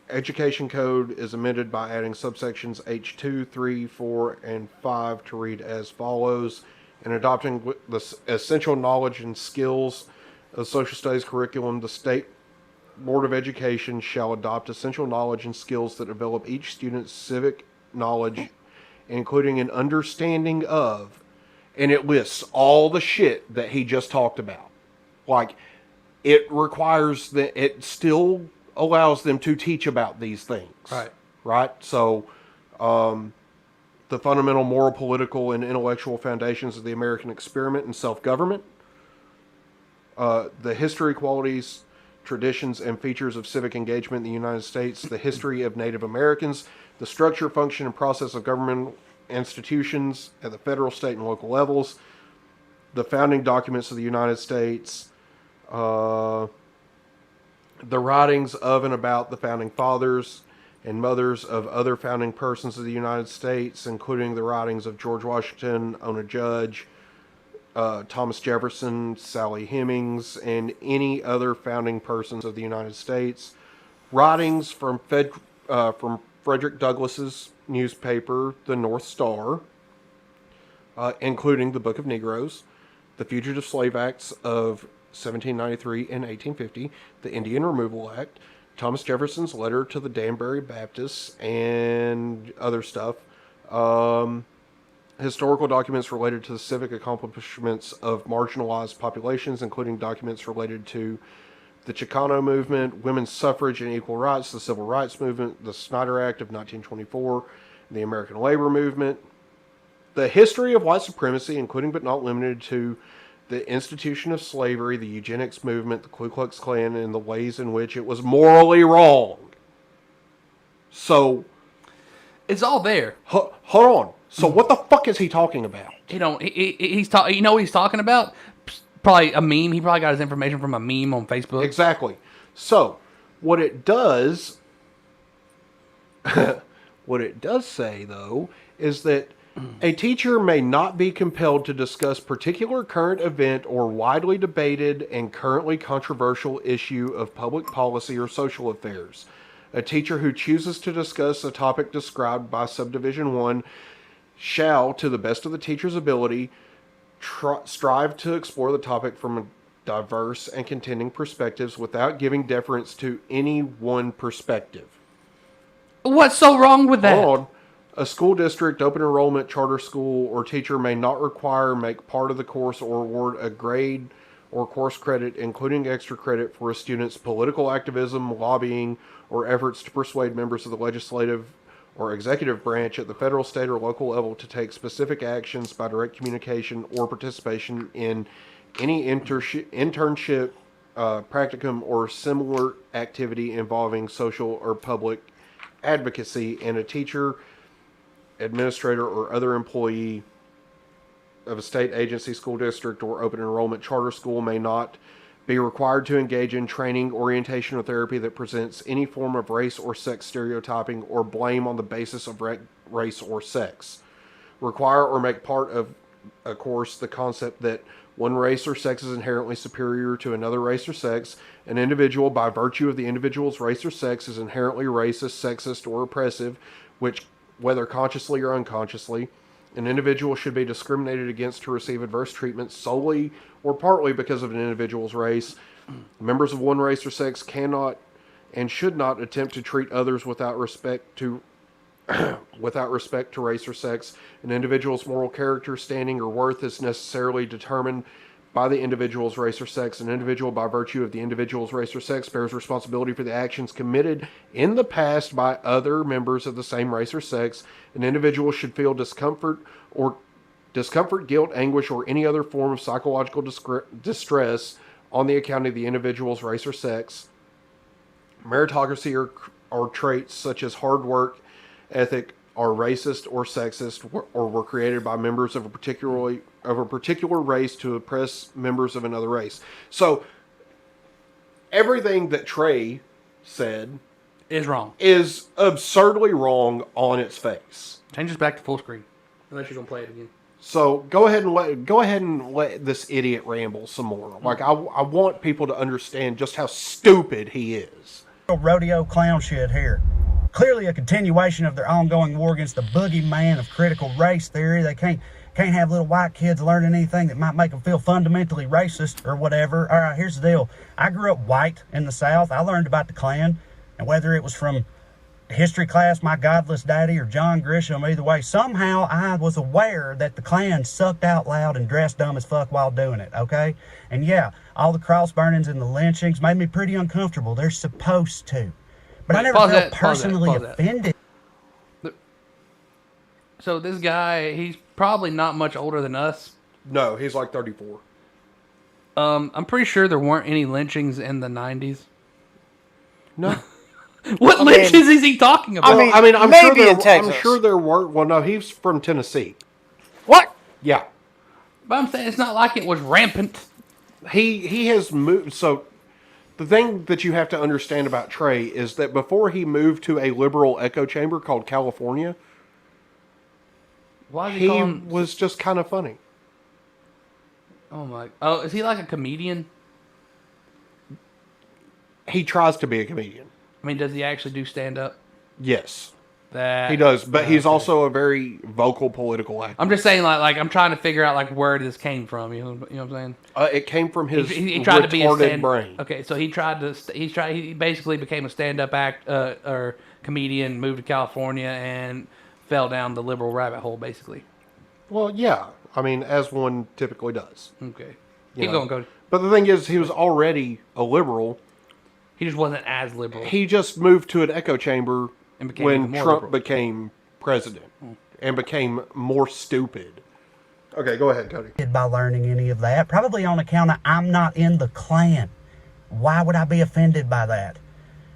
Education Code is amended by adding subsections H2, 3, 4, and 5 to read as follows. In adopting the essential knowledge and skills of the social studies curriculum, the state Board of Education shall adopt essential knowledge and skills that develop each student's civic knowledge, including an understanding of, and it lists all the shit that he just talked about. Like, it requires that it still allows them to teach about these things. Right. Right? So, the fundamental moral, political, and intellectual foundations of the American experiment and self-government, the history, qualities, traditions, and features of civic engagement in the United States, the history of Native Americans, the structure, function, and process of government institutions at the federal, state, and local levels, the founding documents of the United States, the writings of and about the founding fathers and mothers of other founding persons of the United States, including the writings of George Washington, Ona Judge, Thomas Jefferson, Sally Hemings, and any other founding persons of the United States. Writings from Frederick Douglass's newspaper, The North Star, including the Book of Negroes, the Fugitive Slave Acts of 1793 and 1850, the Indian Removal Act, Thomas Jefferson's letter to the Danbury Baptists, and other stuff. Historical documents related to the civic accomplishments of marginalized populations, including documents related to the Chicano movement, women's suffrage and equal rights, the civil rights movement, the Snyder Act of 1924, the American labor movement, the history of white supremacy, including but not limited to the institution of slavery, the eugenics movement, the Ku Klux Klan, and the ways in which it was morally wrong. So, it's all there. Hold on. So what the fuck is he talking about? You know, you know what he's talking about? Probably a meme. He probably got his information from a meme on Facebook. Exactly. So, what it does say, though, is that a teacher may not be compelled to discuss particular current event or widely debated and currently controversial issue of public policy or social affairs. A teacher who chooses to discuss a topic described by Subdivision 1 shall, to the best of the teacher's ability, strive to explore the topic from diverse and contending perspectives without giving deference to any one perspective. What's so wrong with that? Hold on. A school district, open enrollment, charter school, or teacher may not require, make part of the course, or award a grade or course credit, including extra credit, for a student's political activism, lobbying, or efforts to persuade members of the legislative or executive branch at the federal, state, or local level to take specific actions by direct communication or participation in any internship, practicum, or similar activity involving social or public advocacy, and a teacher, administrator, or other employee of a state agency, school district, or open enrollment charter school may not be required to engage in training, orientation, or therapy that presents any form of race or sex stereotyping or blame on the basis of race or sex. Require or make part of a course the concept that one race or sex is inherently superior to another race or sex. An individual, by virtue of the individual's race or sex, is inherently racist, sexist, or oppressive, which, whether consciously or unconsciously, an individual should be discriminated against to receive adverse treatment solely or partly because of an individual's race. Members of one race or sex cannot and should not attempt to treat others without respect to race or sex. An individual's moral character, standing, or worth is necessarily determined by the individual's race or sex. An individual, by virtue of the individual's race or sex, bears responsibility for the actions committed in the past by other members of the same race or sex. An individual should feel discomfort, guilt, anguish, or any other form of psychological distress on the account of the individual's race or sex. Meritocracy or traits such as hard work ethic are racist or sexist, or were created by members of a particular race to oppress members of another race. So everything that Trey said is wrong. Is absurdly wrong on its face. Change this back to full screen, unless you're gonna play it again. So go ahead and let this idiot ramble some more. Like I want people to understand just how stupid he is. Rodeo clown shit here. Clearly a continuation of their ongoing war against the boogeyman of critical race theory. They can't have little white kids learning anything that might make them feel fundamentally racist or whatever. All right, here's the deal. I grew up white in the South. I learned about the Klan, and whether it was from history class, my godless daddy, or John Grisham, either way, somehow I was aware that the Klan sucked out loud and dressed dumb as fuck while doing it, okay? And yeah, all the cross burnings and the lynchings made me pretty uncomfortable. They're supposed to. But I never felt personally offended. So this guy, he's probably not much older than us. No, he's like 34. I'm pretty sure there weren't any lynchings in the 90s. No. What lynchings is he talking about? I'm sure there were. Well, no, he's from Tennessee. What? Yeah. But I'm saying it's not like it was rampant. He has moved. So the thing that you have to understand about Trey is that before he moved to a liberal echo chamber called California, why he was just kind of funny. Oh my! Oh, is he like a comedian? He tries to be a comedian. I mean, does he actually do stand up? Yes. That he does, but he's also a very vocal political actor. I'm just saying, like I'm trying to figure out like where this came from. You know what I'm saying? It came from his he tried to be a brain. Okay, so he basically became a stand-up or comedian, moved to California, and fell down the liberal rabbit hole, basically. Well, yeah. I mean, as one typically does. Okay. Keep going, Cody. But the thing is, he was already a liberal. He just wasn't as liberal. He just moved to an echo chamber when Trump liberal. Became president and became more stupid. Okay, go ahead, Cody. By learning any of that, probably on account of I'm not in the Klan. Why would I be offended by that?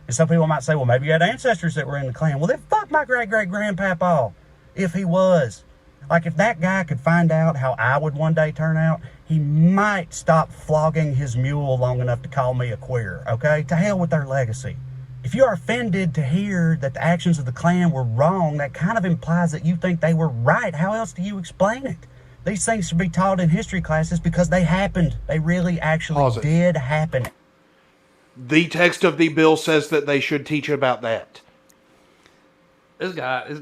And some people might say, well, maybe you had ancestors that were in the Klan. Well, then fuck my great-great-grandpapa if he was. Like, if that guy could find out how I would one day turn out, he might stop flogging his mule long enough to call me a queer, okay? To hell with their legacy. If you are offended to hear that the actions of the Klan were wrong, that kind of implies that you think they were right. How else do you explain it? These things should be taught in history classes because they happened. They really actually did happen. The text of the bill says that they should teach about that. This guy is...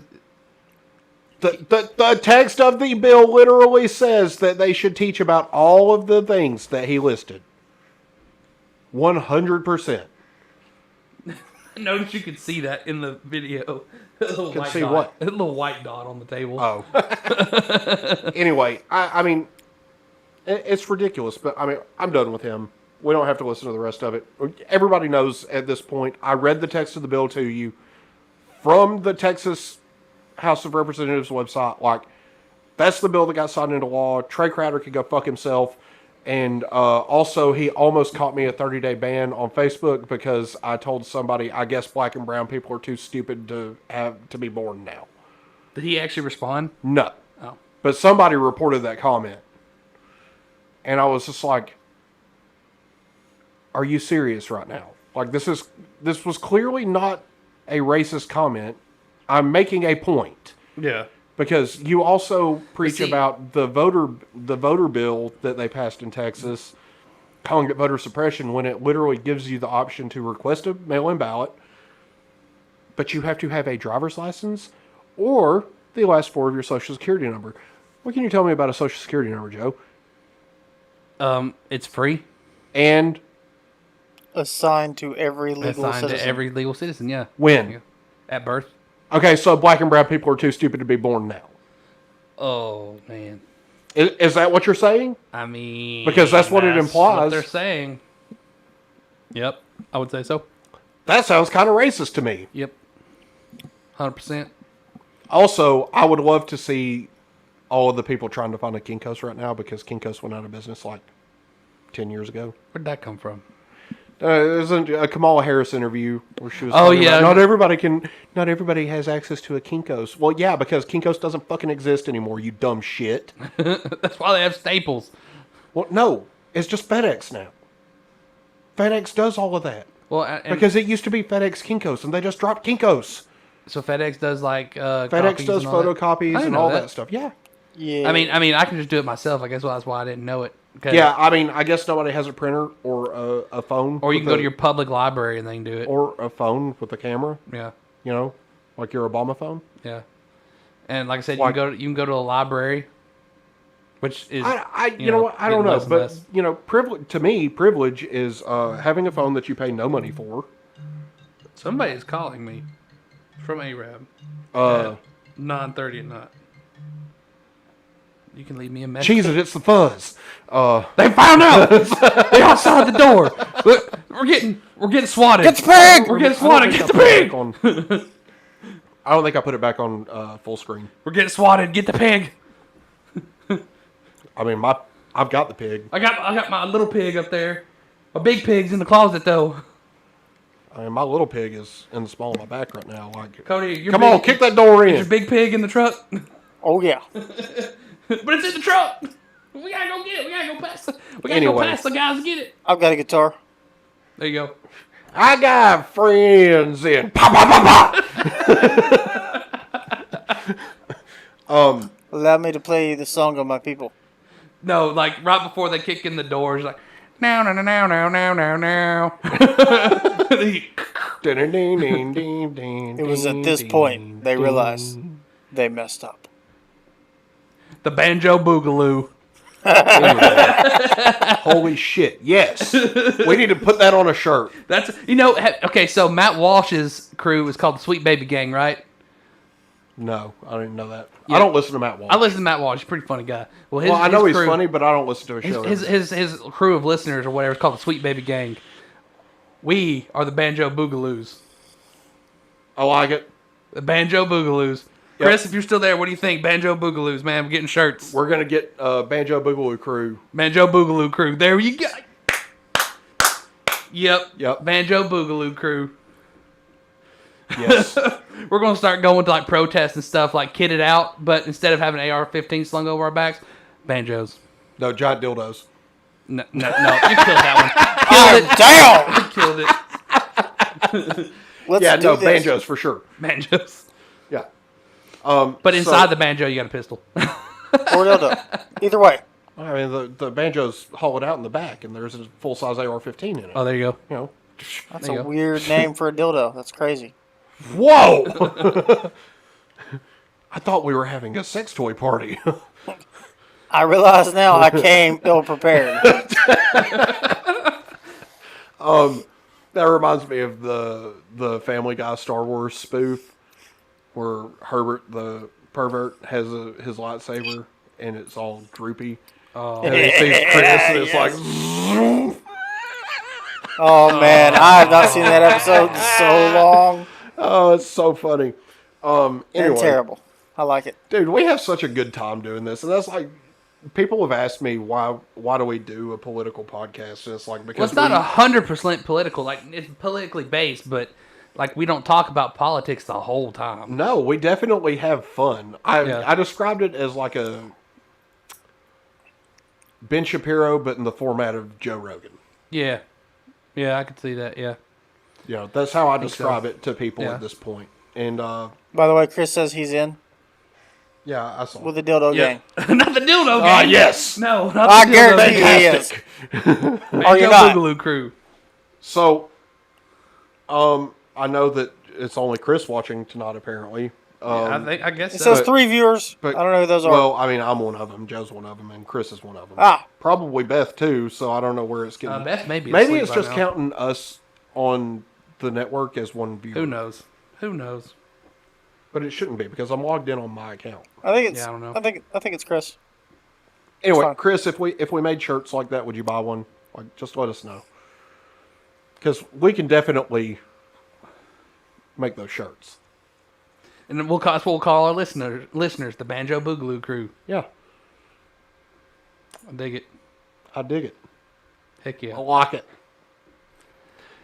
The text of the bill literally says that they should teach about all of the things that he listed. 100%. Notice you could see that in the video. A little white see dot. what? A little white dot on the table. Oh. Anyway, I mean, it's ridiculous, but I mean, I'm done with him. We don't have to listen to the rest of it. Everybody knows at this point. I read the text of the bill to you from the Texas House of Representatives website. Like, that's the bill that got signed into law. Trey Crowder could go fuck himself. And also, he almost caught me a 30-day ban on Facebook because I told somebody, I guess black and brown people are too stupid to be born now. Did he actually respond? No. Oh. But somebody reported that comment. And I was just like, are you serious right now? Like, this was clearly not a racist comment. I'm making a point. Yeah. Because you also preach about the voter bill that they passed in Texas, calling it voter suppression, when it literally gives you the option to request a mail-in ballot, but you have to have a driver's license or the last four of your Social Security number. What can you tell me about a Social Security number, Joe? It's free. And? Assigned to every legal citizen. To every legal citizen, yeah. When? At birth. Okay, so black and brown people are too stupid to be born now. Oh, man. Is that what you're saying? I mean... Because that's what it implies. What they're saying. Yep, I would say so. That sounds kind of racist to me. Yep. 100%. Also, I would love to see all of the people trying to find a Kinko's right now because Kinko's went out of business like 10 years ago. Where'd that come from? It was a Kamala Harris interview where she was yeah. Not everybody has access to a Kinko's. Well, yeah, because Kinko's doesn't fucking exist anymore, you dumb shit. That's why they have Staples. Well, no. It's just FedEx now. FedEx does all of that. Well, because it used to be FedEx Kinko's, and they just dropped Kinko's. So FedEx does like FedEx does photocopies and all that stuff. Yeah. Yeah. I mean, I can just do it myself. I guess that's why I didn't know it. Yeah, I mean, I guess nobody has a printer or a phone. Or you can go to your public library and they can do it. Or a phone with a camera. Yeah. You know, like your Obama phone. Yeah. And like I said, you can go to a library, which is you know what, I don't know, but you know, privilege is having a phone that you pay no money for. Somebody is calling me from Arab. 9:30 at night. You can leave me a message. Jesus, it's the fuzz. They found out. They outside the door. We're getting swatted. Get the pig. We're getting swatted. Get the pig. I don't think I put it back on full screen. We're getting swatted. Get the pig. I mean, I've got the pig. I got my little pig up there. My big pig's in the closet though. I mean, my little pig is in the small of my back right now. Like, Cody, come on, kick that door in. Is your big pig in the truck? Oh yeah. But it's in the truck. We gotta go get it. We gotta go past the guys to get it. I've got a guitar. There you go. I got friends in. Allow me to play the song of my people. No, like right before they kick in the doors, like now. It was at this point they realized they messed up. The Banjo Boogaloo. Holy shit! Yes, we need to put that on a shirt. That's okay. So Matt Walsh's crew is called the Sweet Baby Gang, right? No, I didn't know that. Yeah. I don't listen to Matt Walsh. I listen to Matt Walsh. He's a pretty funny guy. Well, I know he's funny, but I don't listen to his show. His crew of listeners or whatever is called the Sweet Baby Gang. We are the Banjo Boogaloos. I like it. The Banjo Boogaloos. Yep. Chris, if you're still there, what do you think? Banjo Boogaloos, man. We're getting shirts. We're going to get Banjo Boogaloo crew. Banjo Boogaloo crew. There you go. Yep. Banjo Boogaloo crew. Yes. We're going to start going to like protests and stuff, like kitted out, but instead of having AR-15 slung over our backs, banjos. No, giant dildos. No, you killed that one. Killed it. Let's do this. Banjos for sure. Banjos. Yeah. But inside the banjo, you got a pistol. Or dildo. Either way. I mean, the banjo's hollowed out in the back, and there's a full-size AR-15 in it. Oh, there you go. You know. That's a weird name for a dildo. That's crazy. Whoa! I thought we were having a sex toy party. I realize now I came ill-prepared. That reminds me of the Family Guy Star Wars spoof, where Herbert the pervert has his lightsaber, and it's all droopy. Oh. And he sees Chris, and it's like... Oh, man. I have not seen that episode in so long. Oh, it's so funny. Anyway, and terrible. I like it. Dude, we have such a good time doing this. And that's like, people have asked me why do we do a political podcast? And it's like, because it's not 100% political. Like, it's politically based, but like we don't talk about politics the whole time. No, we definitely have fun. I described it as like a Ben Shapiro, but in the format of Joe Rogan. Yeah. Yeah, I could see that, yeah. You know, that's how I describe it to people at this point. And by the way, Chris says he's in. Yeah, I saw with the dildo gang. Not the dildo gang. Yes. No, not I the guarantee dildo he is. Or you're not. Boogaloo crew. So, I know that it's only Chris watching tonight, apparently. I guess it says 3 viewers. But I don't know who those are. Well, I mean, I'm one of them. Joe's one of them, and Chris is one of them. Probably Beth too. So I don't know where it's getting. Beth maybe it's just counting us on the network as one viewer. Who knows? But it shouldn't be because I'm logged in on my account. I think it's. I don't know. I think it's Chris. Anyway, Chris, if we made shirts like that, would you buy one? Like, just let us know. Because we can definitely make those shirts. And then we'll call our listeners the Banjo Boogaloo crew. Yeah. I dig it. Heck yeah. I like it.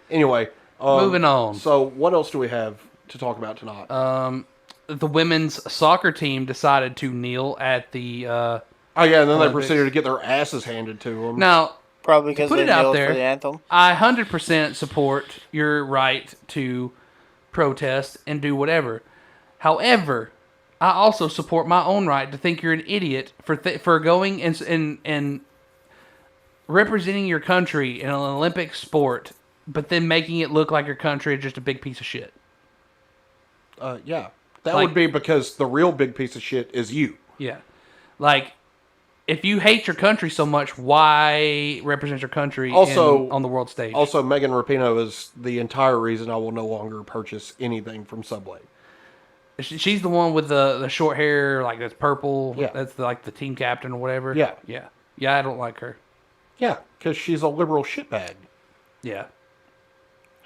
Anyway. Moving on. So what else do we have to talk about tonight? The women's soccer team decided to kneel at the and then Olympics. they proceeded to get their asses handed to them. Now, Probably because put they it out kneel there. for the anthem. I 100% support your right to protest and do whatever. However, I also support my own right to think you're an idiot for going and representing your country in an Olympic sport, but then making it look like your country is just a big piece of shit. Yeah. That would be because the real big piece of shit is you. Yeah. Like, if you hate your country so much, why represent your country on the world stage? Also, Megan Rapinoe is the entire reason I will no longer purchase anything from Subway. She's the one with the short hair, like that's purple. Yeah. That's like the team captain or whatever. Yeah. Yeah. Yeah, I don't like her. Yeah, because she's a liberal shitbag. Yeah.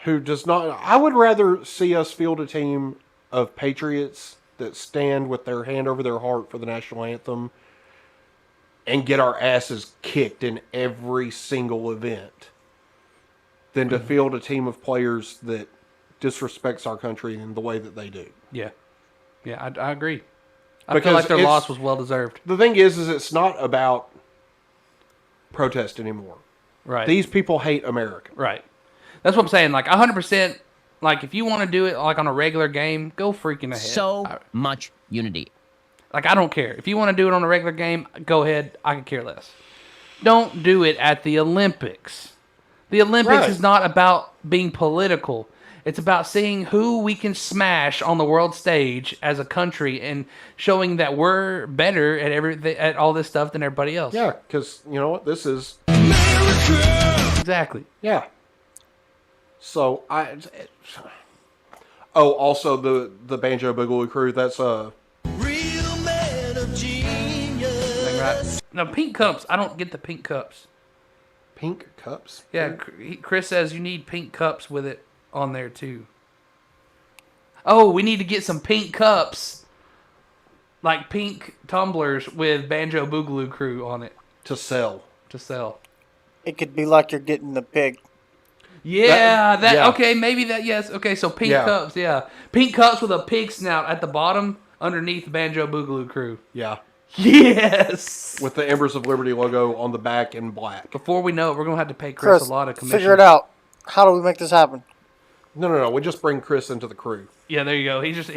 Who does not... I would rather see us field a team of patriots that stand with their hand over their heart for the national anthem and get our asses kicked in every single event than to field a team of players that disrespects our country in the way that they do. Yeah. Yeah, I agree. I feel like their loss was well deserved. The thing is it's not about protest anymore. Right. These people hate America. Right. That's what I'm saying. Like 100%. Like if you want to do it like on a regular game, go freaking ahead. So much unity. Like I don't care if you want to do it on a regular game. Go ahead. I could care less. Don't do it at the Olympics. The Olympics is not about being political. It's about seeing who we can smash on the world stage as a country and showing that we're better at all this stuff than everybody else. Yeah, because you know what? This is America! Exactly. Yeah. So also the Banjo Boogaloo Crew. That's Real man of genius. Right? No, pink cups. I don't get the pink cups. Pink cups? Yeah, Chris says you need pink cups with it on there too. Oh, we need to get some pink cups. Like pink tumblers with Banjo Boogaloo Crew on it. To sell. It could be like you're getting the pig. Yeah, okay, maybe that, yes. Okay, so pink cups, yeah. Pink cups with a pig snout at the bottom underneath Banjo Boogaloo Crew. Yeah. Yes! With the Embers of Liberty logo on the back in black. Before we know it, we're going to have to pay Chris a lot of commission. Figure it out. How do we make this happen? No. We just bring Chris into the crew. Yeah, there you go. He's just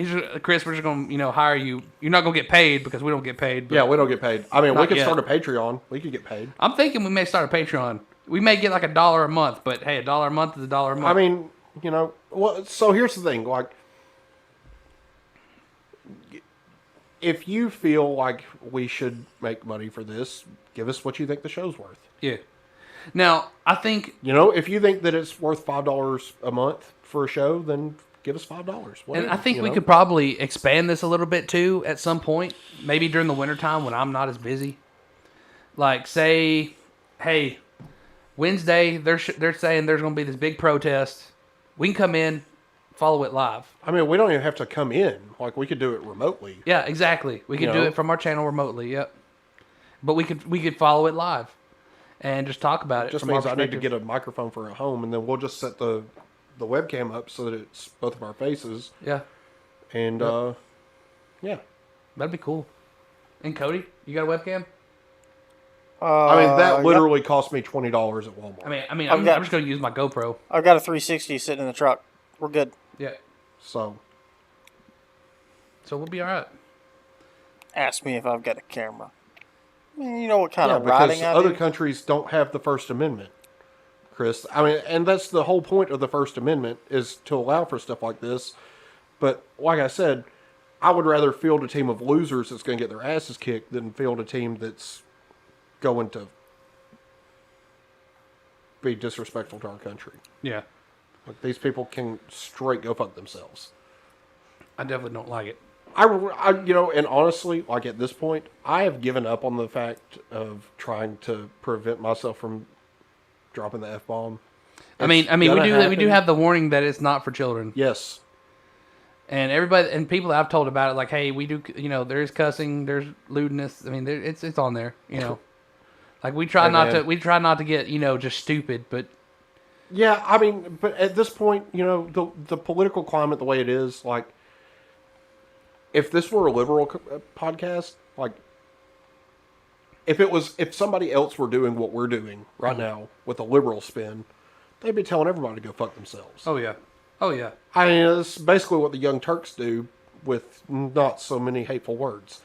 Chris, we're just going to, hire you. You're not going to get paid because we don't get paid. Yeah, we don't get paid. I mean, we could yet. start a Patreon. We could get paid. I'm thinking we may start a Patreon. We may get like $1 a month, but hey, $1 a month is $1 a month. I mean, well, so here's the thing. Like, if you feel like we should make money for this, give us what you think the show's worth. Yeah. Now, I think... if you think that it's worth $5 a month for a show, then give us $5. Whatever, and I think we could probably expand this a little bit too at some point. Maybe during the wintertime when I'm not as busy. Like, say, hey, Wednesday, they're saying there's going to be this big protest. We can come in, follow it live. I mean, we don't even have to come in. Like, we could do it remotely. Yeah, exactly. We could do it from our channel remotely, yep. But we could follow it live and just talk about it. Just means I need to get a microphone for at home, and then we'll just set the webcam up so that it's both of our faces. Yeah. And, yeah. That'd be cool. And Cody, you got a webcam? I mean, that literally cost me $20 at Walmart. I mean, I'm just going to use my GoPro. I've got a 360 sitting in the truck. We're good. Yeah. So we'll be all right. Ask me if I've got a camera. I mean, you know what kind of because riding I do? other countries don't have the First Amendment, Chris. I mean, and that's the whole point of the First Amendment is to allow for stuff like this. But like I said, I would rather field a team of losers that's going to get their asses kicked than field a team that's going to be disrespectful to our country. Yeah. Like, these people can straight go fuck themselves. I definitely don't like it. And honestly, like at this point, I have given up on the fact of trying to prevent myself from dropping the F-bomb. I mean, we do have the warning that it's not for children. Yes. And everybody and people that I've told about it, like, hey, we do, there's cussing, there's lewdness. I mean, it's on there, Like we try not to get, just stupid, but. Yeah, I mean, but at this point, the political climate the way it is, like, if this were a liberal podcast, like, if somebody else were doing what we're doing right now with a liberal spin, they'd be telling everybody to go fuck themselves. Oh yeah. Oh yeah. I mean, it's basically what the Young Turks do with not so many hateful words.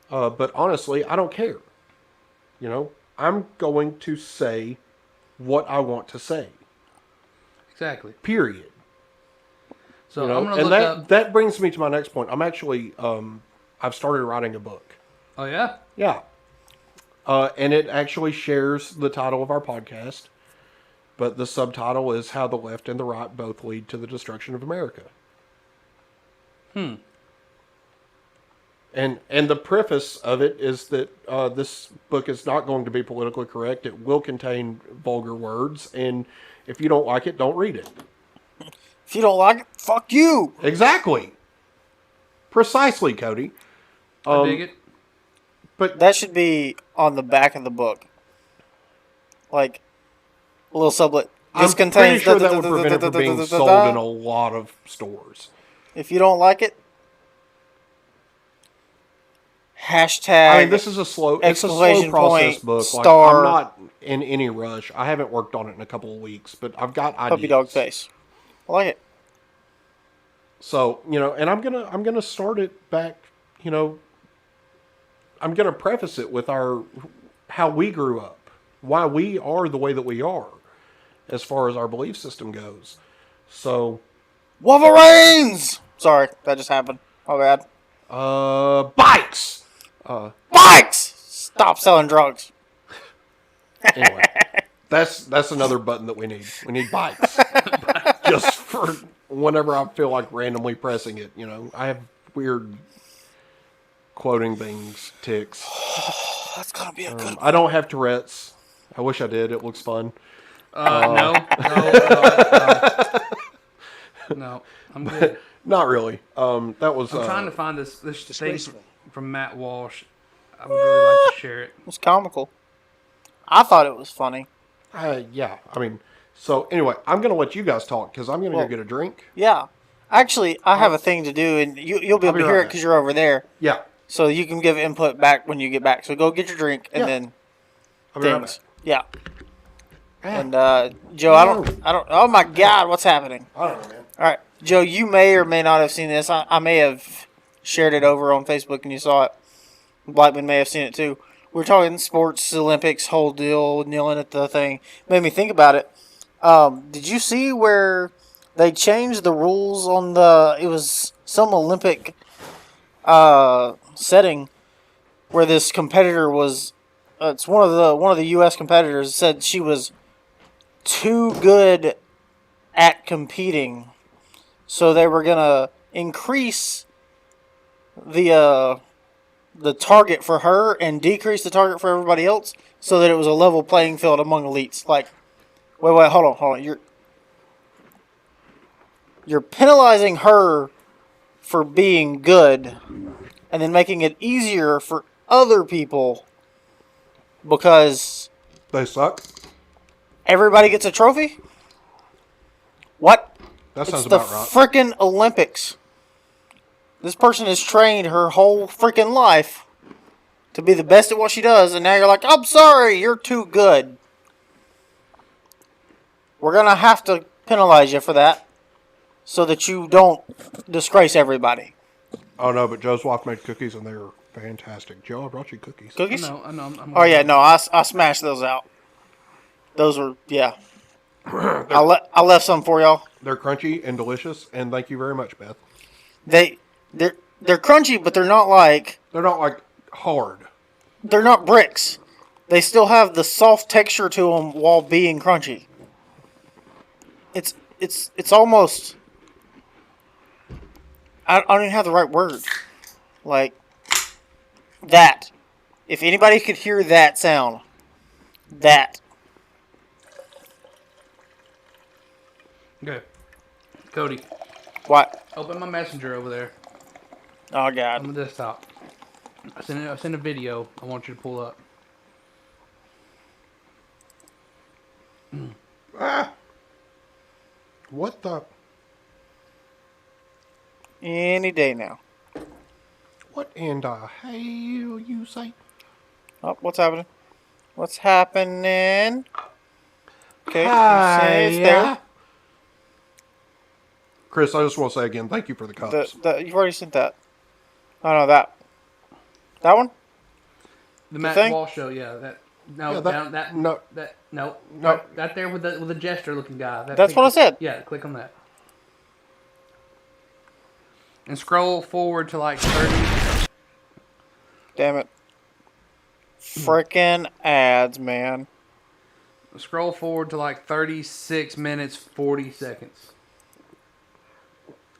But honestly, I don't care. You know, I'm going to say what I want to say. Exactly. Period. So you know? I'm gonna and look up. that brings me to my next point. I'm actually I've started writing a book. Oh yeah. Yeah. And it actually shares the title of our podcast, but the subtitle is "How the Left and the Right Both Lead to the Destruction of America." And the preface of it is that this book is not going to be politically correct. It will contain vulgar words, and if you don't like it, don't read it. If you don't like it, fuck you. Exactly. Precisely, Cody. I dig it. But that should be on the back of the book, like a little sublet. I'm pretty sure that would prevent it from being sold in a lot of stores. If you don't like it, hashtag. I mean, this is a slow process book. Like, I'm not in any rush. I haven't worked on it in a couple of weeks, but I've got ideas. Puppy dog face. I like it. So, you know, and I'm gonna start it back. You know, I'm gonna preface it with how we grew up, why we are the way that we are, as far as our belief system goes. So, Wolverines. Sorry, that just happened. My bad. Bikes. Bikes. Stop selling drugs. Anyway, that's another button that we need. We need bikes, just for whenever I feel like randomly pressing it. You know, I have weird quoting things tics. That's gonna be a good one. I don't have Tourette's. I wish I did. It looks fun. No. No, I'm good. Not really. That was. I'm trying to find this thing from Matt Walsh. I would really like to share it. It was comical. I thought it was funny. Yeah. I mean, so anyway, I'm gonna let you guys talk because I'm gonna go get a drink. Yeah. Actually, I have a thing to do, and you'll be able to hear it because you're over there. Yeah. So you can give input back when you get back. So go get your drink, and then I'll be right back. Yeah. And Joe, I don't. Oh my God, what's happening? I don't know, man. All right, Joe, you may or may not have seen this. I may have shared it over on Facebook, and you saw it. Blackman may have seen it too. We were talking sports, Olympics, whole deal, kneeling at the thing. Made me think about it. Did you see where they changed the rules on the? It was some Olympic setting where this competitor was. It's one of the U.S. competitors said she was too good at competing, so they were gonna increase the target for her and decrease the target for everybody else, so that it was a level playing field among elites. Like, wait, hold on. You're penalizing her for being good, and then making it easier for other people because they suck. Everybody gets a trophy? What? That sounds about right. It's the frickin' Olympics. This person has trained her whole freaking life to be the best at what she does, and now you're like, I'm sorry, you're too good. We're going to have to penalize you for that so that you don't disgrace everybody. Oh, no, but Joe's wife made cookies, and they're fantastic. Joe, I brought you cookies. Cookies? I know. Oh, yeah, no, I smashed those out. Those were, yeah. I left some for y'all. They're crunchy and delicious, and thank you very much, Beth. They're crunchy, but they're not like hard. They're not bricks. They still have the soft texture to them while being crunchy. It's almost. I don't even have the right word. Like that. If anybody could hear that sound, that. Okay. Cody. What? Open my messenger over there. Oh, God. On the desktop. I sent a video I want you to pull up. What the? Any day now. What in the hell you say? Oh, what's happening? What's happening? Okay, Hi, it's there. Chris, I just want to say again, thank you for the cups. You've already sent that. Oh no, that one. The Matt Wall show, yeah. That no, Yeah, no. Right there with the jester looking guy. That's what I said. Yeah, click on that. And scroll forward to like 30. Damn it. Frickin' ads, man. Scroll forward to like 36 minutes, 40 seconds.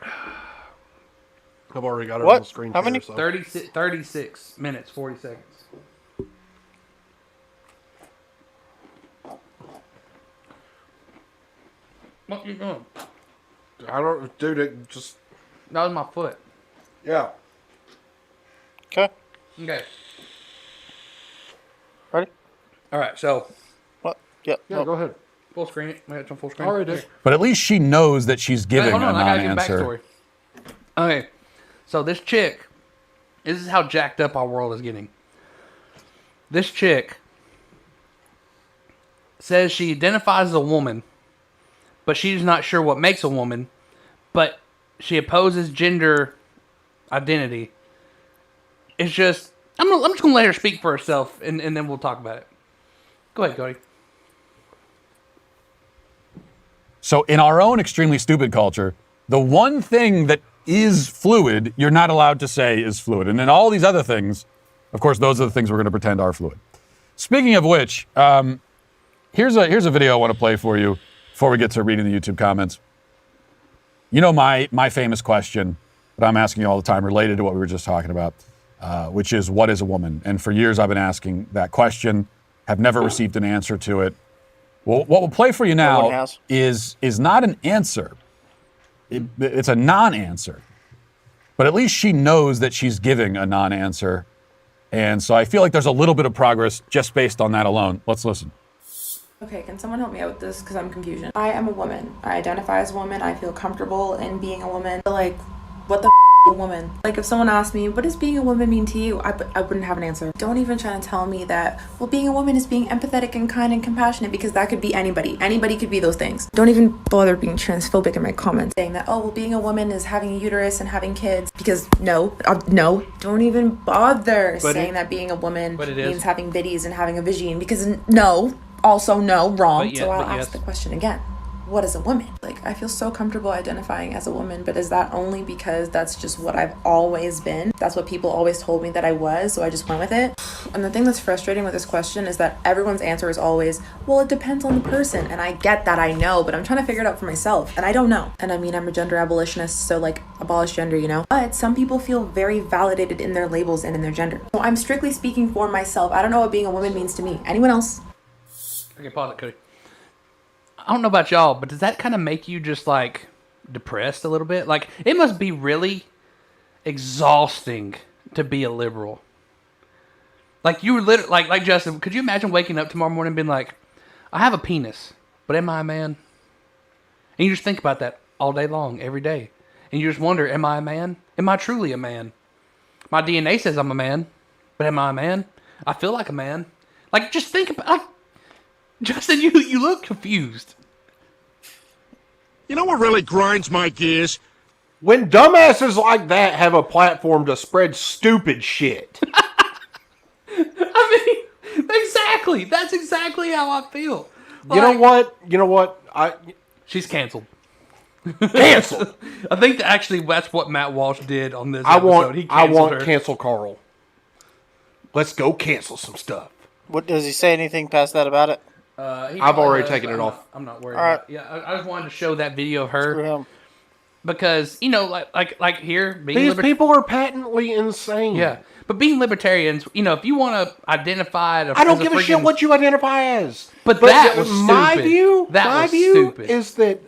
I've already got it on the screen. How many? So. 36 minutes, 40 seconds. What you doing? I don't, dude. It just. That was my foot. Yeah. Okay. Okay. Ready? All right. So. What? Yep. Yeah. Go ahead. Full screen it. It's on full screen. Already did. But at least she knows that she's giving hold on, a I gotta give non-answer. backstory. Okay. So this chick. This is how jacked up our world is getting. This chick says she identifies as a woman, but she's not sure what makes a woman, but she opposes gender identity. It's just I'm just gonna let her speak for herself, and then we'll talk about it. Go ahead, Cody. So in our own extremely stupid culture, the one thing that is fluid, you're not allowed to say is fluid. And then all these other things, of course, those are the things we're going to pretend are fluid. Speaking of which, here's a video I want to play for you before we get to reading the YouTube comments. You know my famous question that I'm asking you all the time related to what we were just talking about, which is, what is a woman? And for years I've been asking that question, have never received an answer to it. Well, what we'll play for you now is not an answer. It's a non-answer. But at least she knows that she's giving a non-answer. And so I feel like there's a little bit of progress just based on that alone. Let's listen. Okay, can someone help me out with this? Because I'm confused. I am a woman. I identify as a woman. I feel comfortable in being a woman. But like, what the a woman? Like, if someone asked me, what does being a woman mean to you? I wouldn't have an answer. Don't even try to tell me that, well, being a woman is being empathetic and kind and compassionate, because that could be anybody. Anybody could be those things. Don't even bother being transphobic in my comments, saying that, oh, well, being a woman is having a uterus and having kids, because no. Don't even bother saying that being a woman means having biddies and having a vagine, because no. Also, no, wrong. So I'll ask the question again. What is a woman? Like, I feel so comfortable identifying as a woman, but is that only because that's just what I've always been? That's what people always told me that I was, so I just went with it? And the thing that's frustrating with this question is that everyone's answer is always, well, it depends on the person. And I get that, I know, but I'm trying to figure it out for myself. And I don't know. And I mean, I'm a gender abolitionist, so like, abolish gender, you know? But some people feel very validated in their labels and in their gender. So I'm strictly speaking for myself. I don't know what being a woman means to me. Anyone else? Okay, pause it, Cody. I don't know about y'all, but does that kind of make you just like depressed a little bit? Like, it must be really exhausting to be a liberal. Like, you were literally like Justin. Could you imagine waking up tomorrow morning and being like, I have a penis, but am I a man? And you just think about that all day long, every day, and you just wonder, am I a man? Am I truly a man? My DNA says I'm a man, but am I a man? I feel like a man. Like, just think about. Like, Justin, you look confused. You know what really grinds my gears? When dumbasses like that have a platform to spread stupid shit. I mean, exactly. That's exactly how I feel. Like, you know what? She's canceled. Canceled. I think that's what Matt Walsh did on this episode. I want cancel Carl. Let's go cancel some stuff. What does he say? Anything past that about it? I've already taken it off. I'm not worried. About it. Yeah, I just wanted to show that video of her because like here being these people are patently insane. Yeah, but being libertarians, if you want to identify, I don't give a shit what you identify as. But that was my view. My view stupid. Is that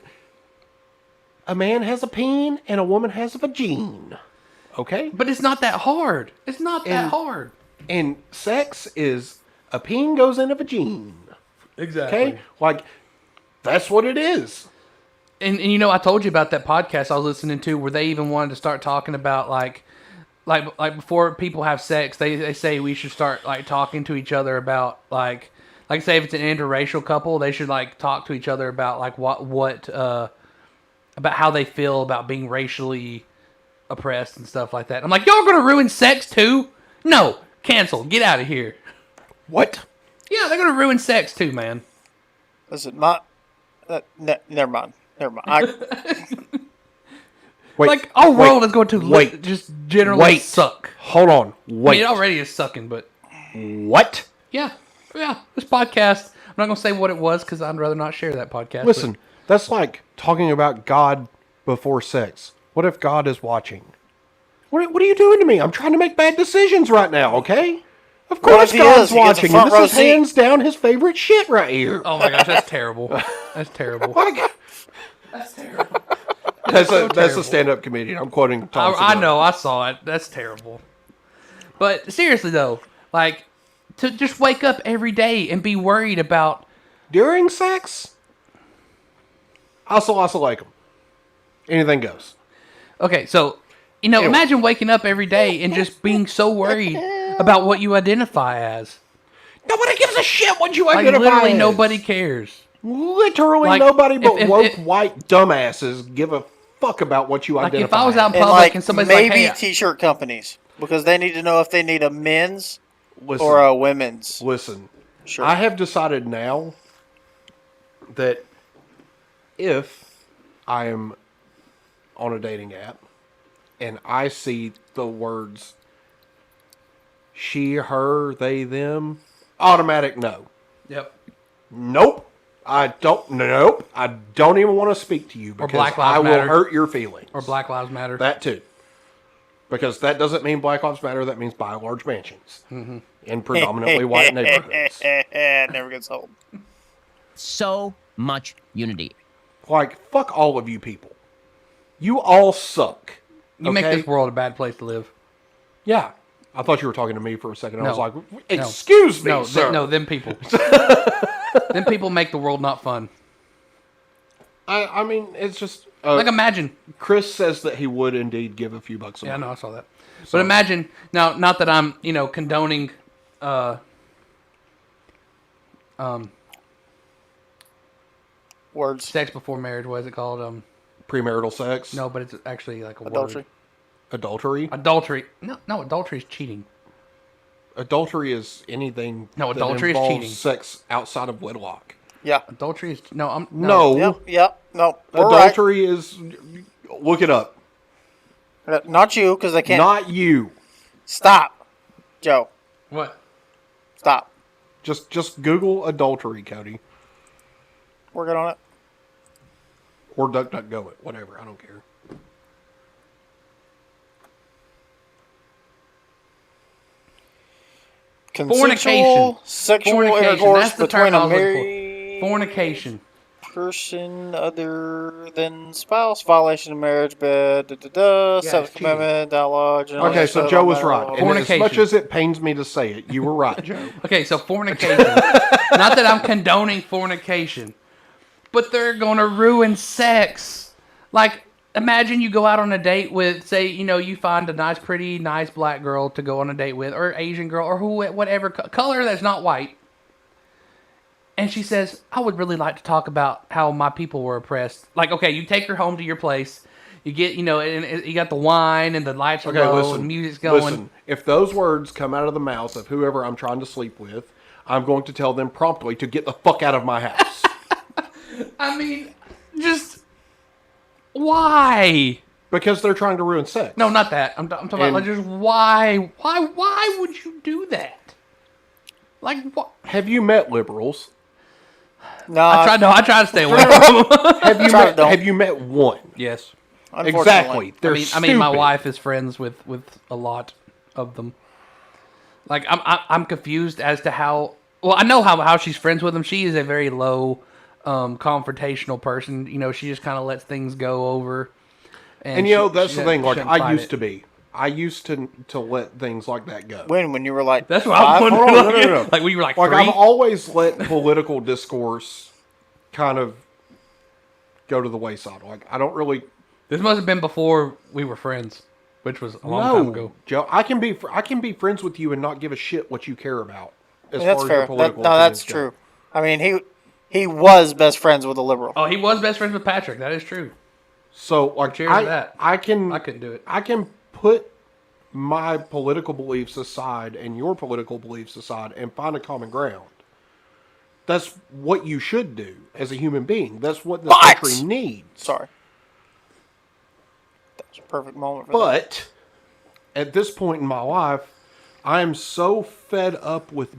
a man has a peen and a woman has a vagine. Okay, but it's not that hard. It's not that hard. And sex is a peen goes in a vagine. Exactly. Okay? Like, that's what it is. And I told you about that podcast I was listening to where they even wanted to start talking about like before people have sex, they say we should start like talking to each other about like like say if it's an interracial couple, they should like talk to each other about like what about how they feel about being racially oppressed and stuff like that. I'm like, y'all gonna ruin sex too? No, cancel. Get out of here. What? Yeah, they're gonna ruin sex too, man. Listen, never mind. Wait, like our world is going to just generally suck. Hold on. Wait. I mean, it already is sucking, but what? Yeah. This podcast. I'm not gonna say what it was because I'd rather not share that podcast. Listen, that's like talking about God before sex. What if God is watching? What are you doing to me? I'm trying to make bad decisions right now. Okay. Of course, God's watching, and this is hands down his favorite shit right here. Oh my gosh, that's terrible. That's terrible. That's terrible. That's a stand-up comedian. I'm quoting Tom I know, I saw it. That's terrible. But seriously though, like to just wake up every day and be worried about during sex. Also like them. Anything goes. Okay, so imagine waking up every day and just being so worried about what you identify as. Nobody gives a shit what you identify literally as. Nobody cares. Literally nobody but woke white dumbasses give a fuck about what you identify. If I was out in And public and somebody's maybe like, hey, t-shirt companies, because they need to know if they need a men's or a women's. Listen, sure. I have decided now that if I am on a dating app and I see the words she, her, they, them, automatic no. Yep. Nope. I don't even want to speak to you because Black Lives I will Matter. hurt your feelings. Or Black Lives Matter. That too. Because that doesn't mean Black Lives Matter, that means buy large mansions. Mm-hmm. In predominantly white neighborhoods. Never gets old. So much unity. Like, fuck all of you people. You all suck. You make this world a bad place to live. Yeah. I thought you were talking to me for a second. I No. was like, excuse me, sir. Them people. Them people make the world not fun. I mean, it's just... like, imagine. Chris says that he would indeed give a few bucks a month. Yeah, no, I saw that. But imagine, now, not that I'm, condoning... words. Sex before marriage, what is it called? Premarital sex? No, but it's actually like a Adultery. word. Adultery? Adultery. No, adultery is cheating. Adultery is anything No, that adultery is involves cheating. sex outside of wedlock. Yeah. Adultery is... No. No. Yep. No. We're Adultery is... Look it up. Right. Not you, because they can't... Not you. Stop. Joe. What? Stop. Just Google adultery, Cody. Working on it. Or DuckDuckGo it. Whatever. I don't care. Consensual sexual intercourse That's the between term I a was looking married for. Fornication. person other than spouse, violation of marriage, bed, seventh commandment, dialogue. Okay, so Joe was right. And as Fornication. much as it pains me to say it, you were right, Joe. Okay, so fornication. Not that I'm condoning fornication, but they're going to ruin sex. Like, imagine you go out on a date with, say, you find a nice, pretty, nice black girl to go on a date with, or Asian girl, or whatever color that's not white. And she says, I would really like to talk about how my people were oppressed. Like, okay, you take her home to your place. You get, and you got the wine and the lights are low and music's going. Listen, if those words come out of the mouth of whoever I'm trying to sleep with, I'm going to tell them promptly to get the fuck out of my house. I mean, just why? Because they're trying to ruin sex. No, not that. I'm talking about like, just why? Why would you do that? Like, what? Have you met liberals? No, I try to stay away from them. Have you met one? Yes. Exactly. They're I mean, my stupid. wife is friends with a lot of them. Like, I'm confused as to how. Well, I know how she's friends with them. She is a very low, confrontational person. She just kind of lets things go over. And that's the thing. Like, I used to be. I used to let things like that go. When you were like, that's what I'm wondering. Hold on, no. Like when you were like I've 3? always let political discourse kind of go to the wayside. Like, I don't really. This must have been before we were friends, which was a long time ago. Joe, I can be friends with you and not give a shit what you care about. as that's far as fair. your political No, that's opinions go. true. I mean, he was best friends with a liberal. Oh, he was best friends with Patrick. That is true. So, like, Cheers to that. I couldn't do it. I can put my political beliefs aside and your political beliefs aside and find a common ground. That's what you should do as a human being. That's what this country needs. Sorry. That was a perfect moment for But at this point in my life, I am so fed up with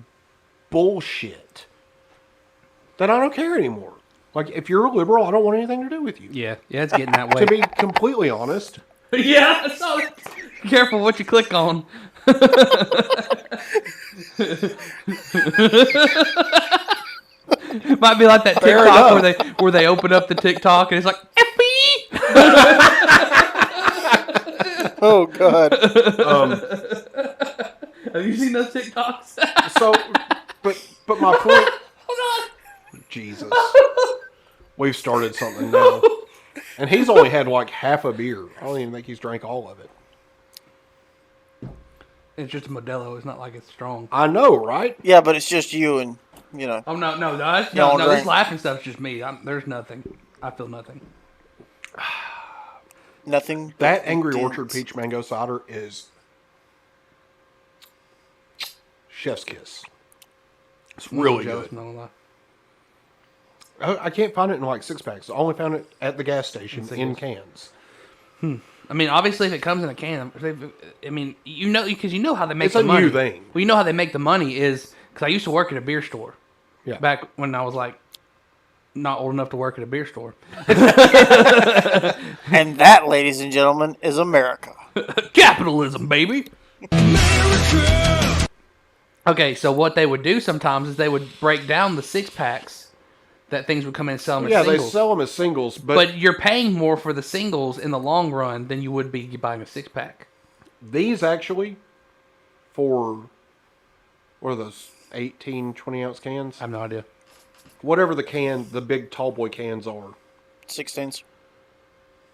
bullshit that I don't care anymore. Like, if you're a liberal, I don't want anything to do with you. Yeah, it's getting that way. To be completely honest. Yeah, I saw that. Careful what you click on. Might be like that Fair TikTok enough. where they open up the TikTok and it's like FB. Oh God. Have you seen those TikToks? So, but my point. Jesus, we've started something now, and he's only had like half a beer. I don't even think he's drank all of it. It's just a Modelo. It's not like it's strong. I know, right? Yeah, but it's just you and Oh no! This drink. laughing stuff's just me. There's nothing. I feel nothing. Nothing. That Angry Orchard Peach Mango Cider is chef's kiss. It's really good. Not gonna lie. I can't find it in like 6-packs. I only found it at the gas station in cans. I mean, obviously, if it comes in a can, I mean, because you know how they make It's the a money. new thing. Well, you know how they make the money is because I used to work at a beer store. Yeah. Back when I was like not old enough to work at a beer store. And that, ladies and gentlemen, is America. Capitalism, baby. Okay, so what they would do sometimes is they would break down the 6-packs that things would come in and sell them as singles. They sell them as singles, but you're paying more for the singles in the long run than you would be buying a 6-pack. These actually, for, what are those, 18, 20-ounce cans? I have no idea. Whatever the big tall boy cans are. 16s.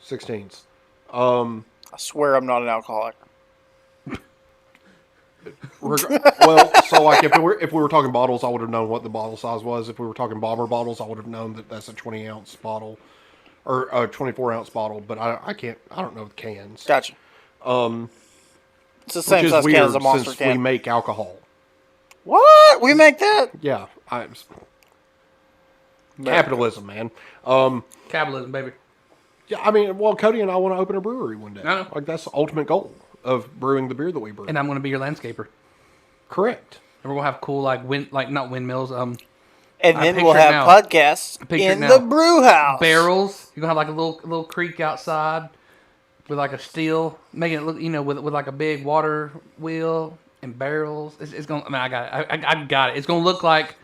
16s. I swear I'm not an alcoholic. Well, so like if we were talking bottles, I would have known what the bottle size was. If we were talking bomber bottles, I would have known that that's a 20-ounce bottle or a 24-ounce bottle. But I don't know the cans. Gotcha. It's the same which is size weird can as a Monster since can. we make alcohol. What? We make that? Yeah, capitalism, man. Capitalism, baby. Yeah, I mean, well, Cody and I want to open a brewery one day. I know. Like that's the ultimate goal of brewing the beer that we brew. And I'm going to be your landscaper. Correct. And we're going to have cool not windmills. And then we'll have podcasts in the brew house. Barrels. You're going to have like a little creek outside with like a steel, making it look, with like a big water wheel and barrels. It's going. I mean, I got it. It's going to look like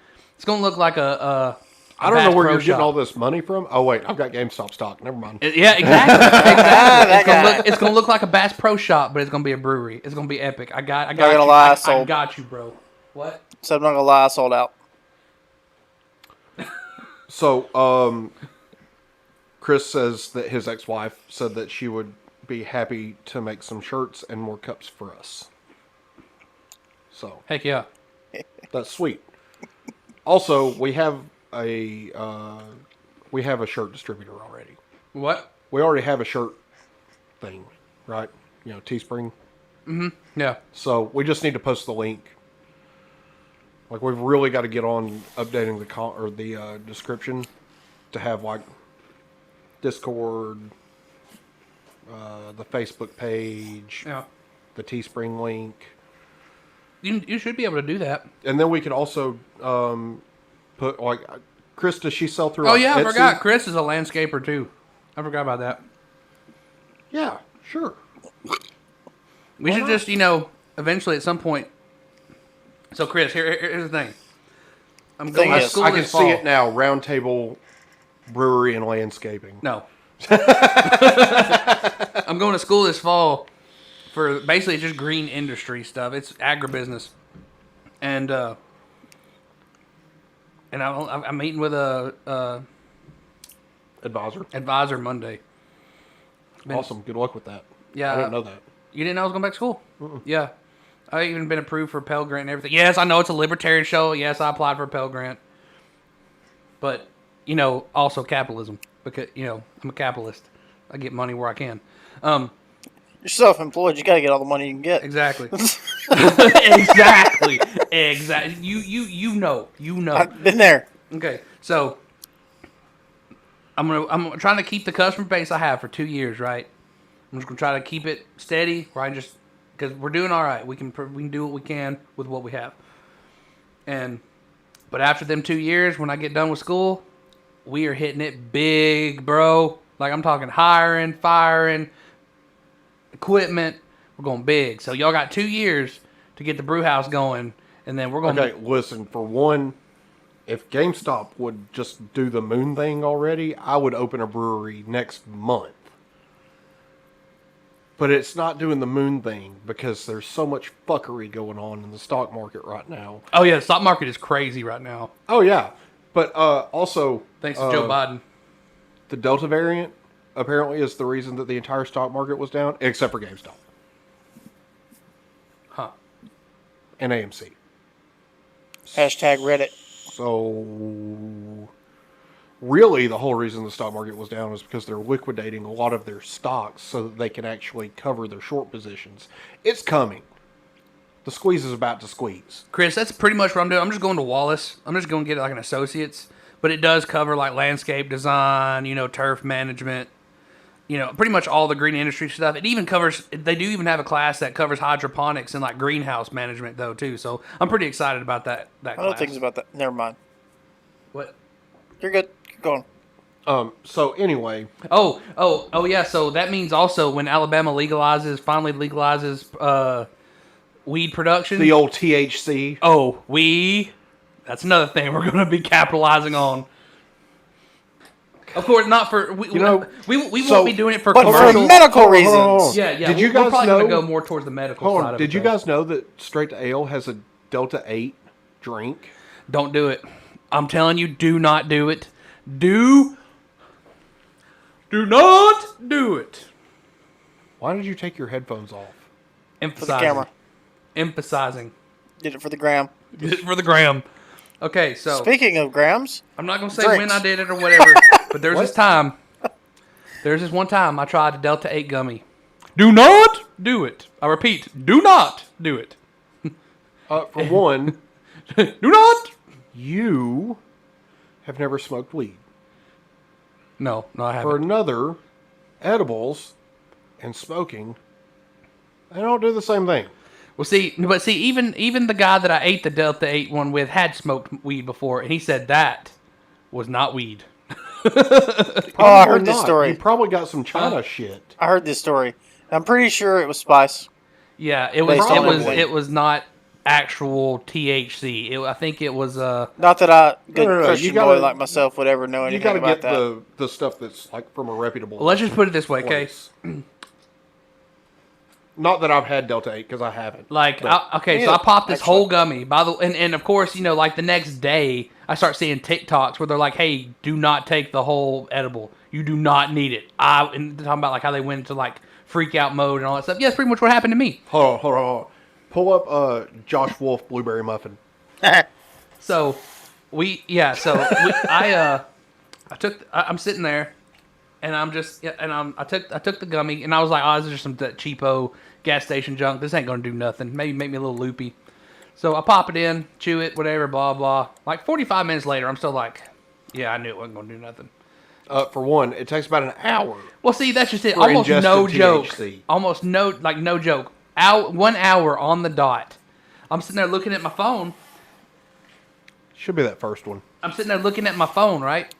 a I don't know where Pro you're getting Shop. all this money from. Oh wait, I've got GameStop stock. Never mind. Yeah, exactly. It's gonna look like a Bass Pro Shop, but it's gonna be a brewery. It's gonna be epic. I got gonna you. lie, I got you, bro. What? So I'm not gonna lie, I sold out. So, Chris says that his ex-wife said that she would be happy to make some shirts and more cups for us. So, heck yeah, that's sweet. Also, we have a shirt distributor already. What? We already have a shirt thing, right? Teespring. Mm-hmm. Yeah. So we just need to post the link. Like we've really got to get on updating the description to have like Discord, the Facebook page, the Teespring link. You should be able to do that. And then we could also put like Chris. Does she sell through? Oh yeah, I Etsy? forgot. Chris is a landscaper too. I forgot about that. Yeah, sure. We should just, eventually at some point. So Chris, here's the thing. I'm going to school I can this fall. see it now. Round Table Brewery and Landscaping. No. I'm going to school this fall for basically just green industry stuff. It's agribusiness, and I'm meeting with a advisor Monday. Awesome. Good luck with that. Yeah, I didn't know that. You didn't know I was going back to school? Mm-mm. Yeah. I've even been approved for a Pell Grant and everything. Yes, I know it's a libertarian show. Yes, I applied for a Pell Grant. But, also capitalism. Because, I'm a capitalist. I get money where I can. You're self-employed. You got to get all the money you can get. Exactly. Exactly. You know. I've been there. Okay, so I'm trying to keep the customer base I have for 2 years, right? I'm just gonna try to keep it steady, right? Just because we're doing all right, we can do what we can with what we have. But after them 2 years, when I get done with school, we are hitting it big, bro. Like I'm talking hiring, firing, equipment. We're going big. So y'all got 2 years to get the brew house going, and then we're going. Okay, listen. For one, if GameStop would just do the moon thing already, I would open a brewery next month. But it's not doing the moon thing because there's so much fuckery going on in the stock market right now. Oh yeah, the stock market is crazy right now. Oh yeah, but also thanks to Joe Biden, the Delta variant apparently is the reason that the entire stock market was down, except for GameStop. Huh. And AMC. Hashtag Reddit. So, really, the whole reason the stock market was down is because they're liquidating a lot of their stocks so that they can actually cover their short positions. It's coming. The squeeze is about to squeeze. Chris, that's pretty much what I'm doing. I'm just going to Wallace. I'm just going to get like an associate's, but it does cover like landscape design, turf management, pretty much all the green industry stuff. It even covers, they do even have a class that covers hydroponics and like greenhouse management though too. So I'm pretty excited about that class. I don't think about that. Never mind. What? You're good. Keep going. So anyway. Oh yeah. So that means also when Alabama finally legalizes weed production. The old THC. Oh, that's another thing we're going to be capitalizing on. Of course, not for we won't be doing it for commercial. For medical reasons. Yeah. Did you guys we're probably know? Going to go more towards the medical side of it. Did you guys know that Straight to Ale has a Delta 8 drink? Don't do it. I'm telling you, do not do it. Do not do it. Why did you take your headphones off? Emphasizing. For the camera. Emphasizing. Did it for the gram. Did it for the gram. Okay, so speaking of grams, I'm not gonna say when I did it or whatever, but there's this time. There's this one time I tried a Delta 8 gummy. Do not do it. I repeat, do not do it. For one, do not. You have never smoked weed. No, I haven't. For another, edibles and smoking, they don't do the same thing. Well, even the guy that I ate the Delta 8 one with had smoked weed before, and he said that was not weed. I heard this story. You probably got some China shit. I heard this story. I'm pretty sure it was spice. Yeah, it was not actual THC. I think it was not that I Christian boy like myself would ever know anything about that. You gotta get the stuff that's like from a reputable. Well, let's just put it this way, place. Okay. Not that I've had Delta 8 because I haven't. So I popped this whole gummy. And of course, like the next day, I start seeing TikToks where they're like, "Hey, do not take the whole edible. You do not need it." And talking about like how they went into like freak out mode and all that stuff. Yeah, that's pretty much what happened to me. Hold on. Pull up Josh Wolf Blueberry Muffin. I'm sitting there, and I took the gummy, and I was like, "Oh, this is just some cheapo gas station junk. This ain't gonna do nothing. Maybe make me a little loopy." So I pop it in, chew it, whatever, blah blah. Like 45 minutes later, I'm still like, "Yeah, I knew it wasn't gonna do nothing." For one, it takes about an hour. Well, see, that's just it. Almost no joke. Almost no joke. 1 hour on the dot. I'm sitting there looking at my phone. Should be that first one. I'm sitting there looking at my phone, right?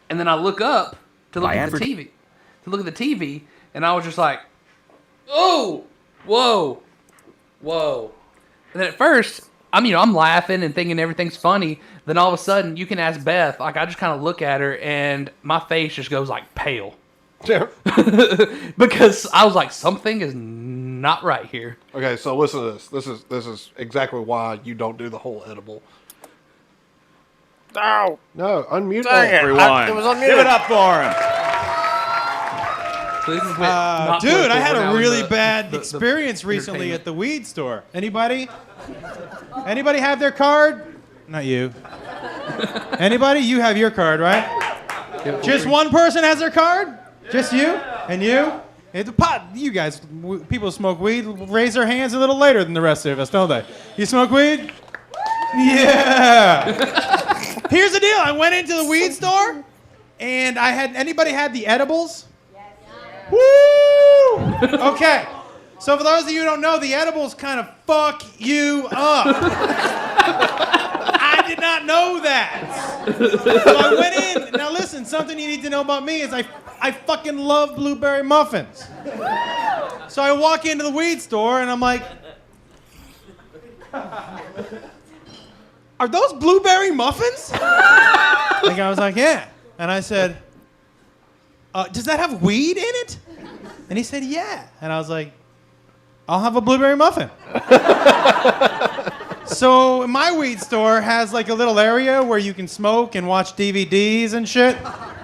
And then I look up to look at the TV. And I was just like, "Oh, whoa." And then at first, I'm laughing and thinking everything's funny. Then all of a sudden, you can ask Beth. Like I just kind of look at her, and my face just goes like pale. Because I was like, something is not right here. Okay, so listen to this. This is exactly why you don't do the whole edible. No, unmute everyone. It was unmuted. Give it up for him. So this is not dude, political. I had We're a now in really the- bad the experience recently entertainment. at the weed store. Anybody? Anybody have their card? Not you. Anybody? You have your card, right? Just one person has their card? Just you? And you? It's a pot. You guys, people who smoke weed raise their hands a little later than the rest of us, don't they? You smoke weed? Yeah. Here's the deal. I went into the weed store, and anybody had the edibles? Woo! Okay. So for those of you who don't know, the edibles kind of fuck you up. I did not know that. So I went in. Now listen, something you need to know about me is I fucking love blueberry muffins. So I walk into the weed store and I'm like, are those blueberry muffins? Like I was like, yeah. And I said, does that have weed in it? And he said, yeah. And I was like, I'll have a blueberry muffin. So my weed store has like a little area where you can smoke and watch DVDs and shit.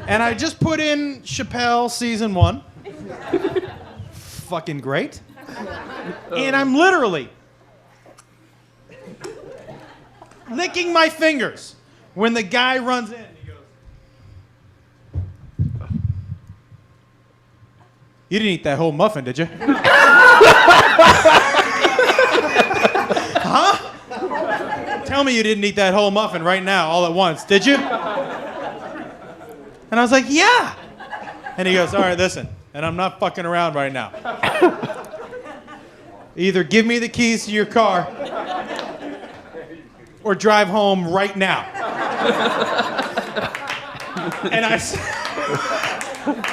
And I just put in Chappelle season 1. Fucking great. And I'm literally licking my fingers when the guy runs in. He goes, "You didn't eat that whole muffin, did you?" Huh? Tell me you didn't eat that whole muffin right now, all at once, did you? And I was like, yeah. And he goes, all right, listen, and I'm not fucking around right now. Either give me the keys to your car or drive home right now. And I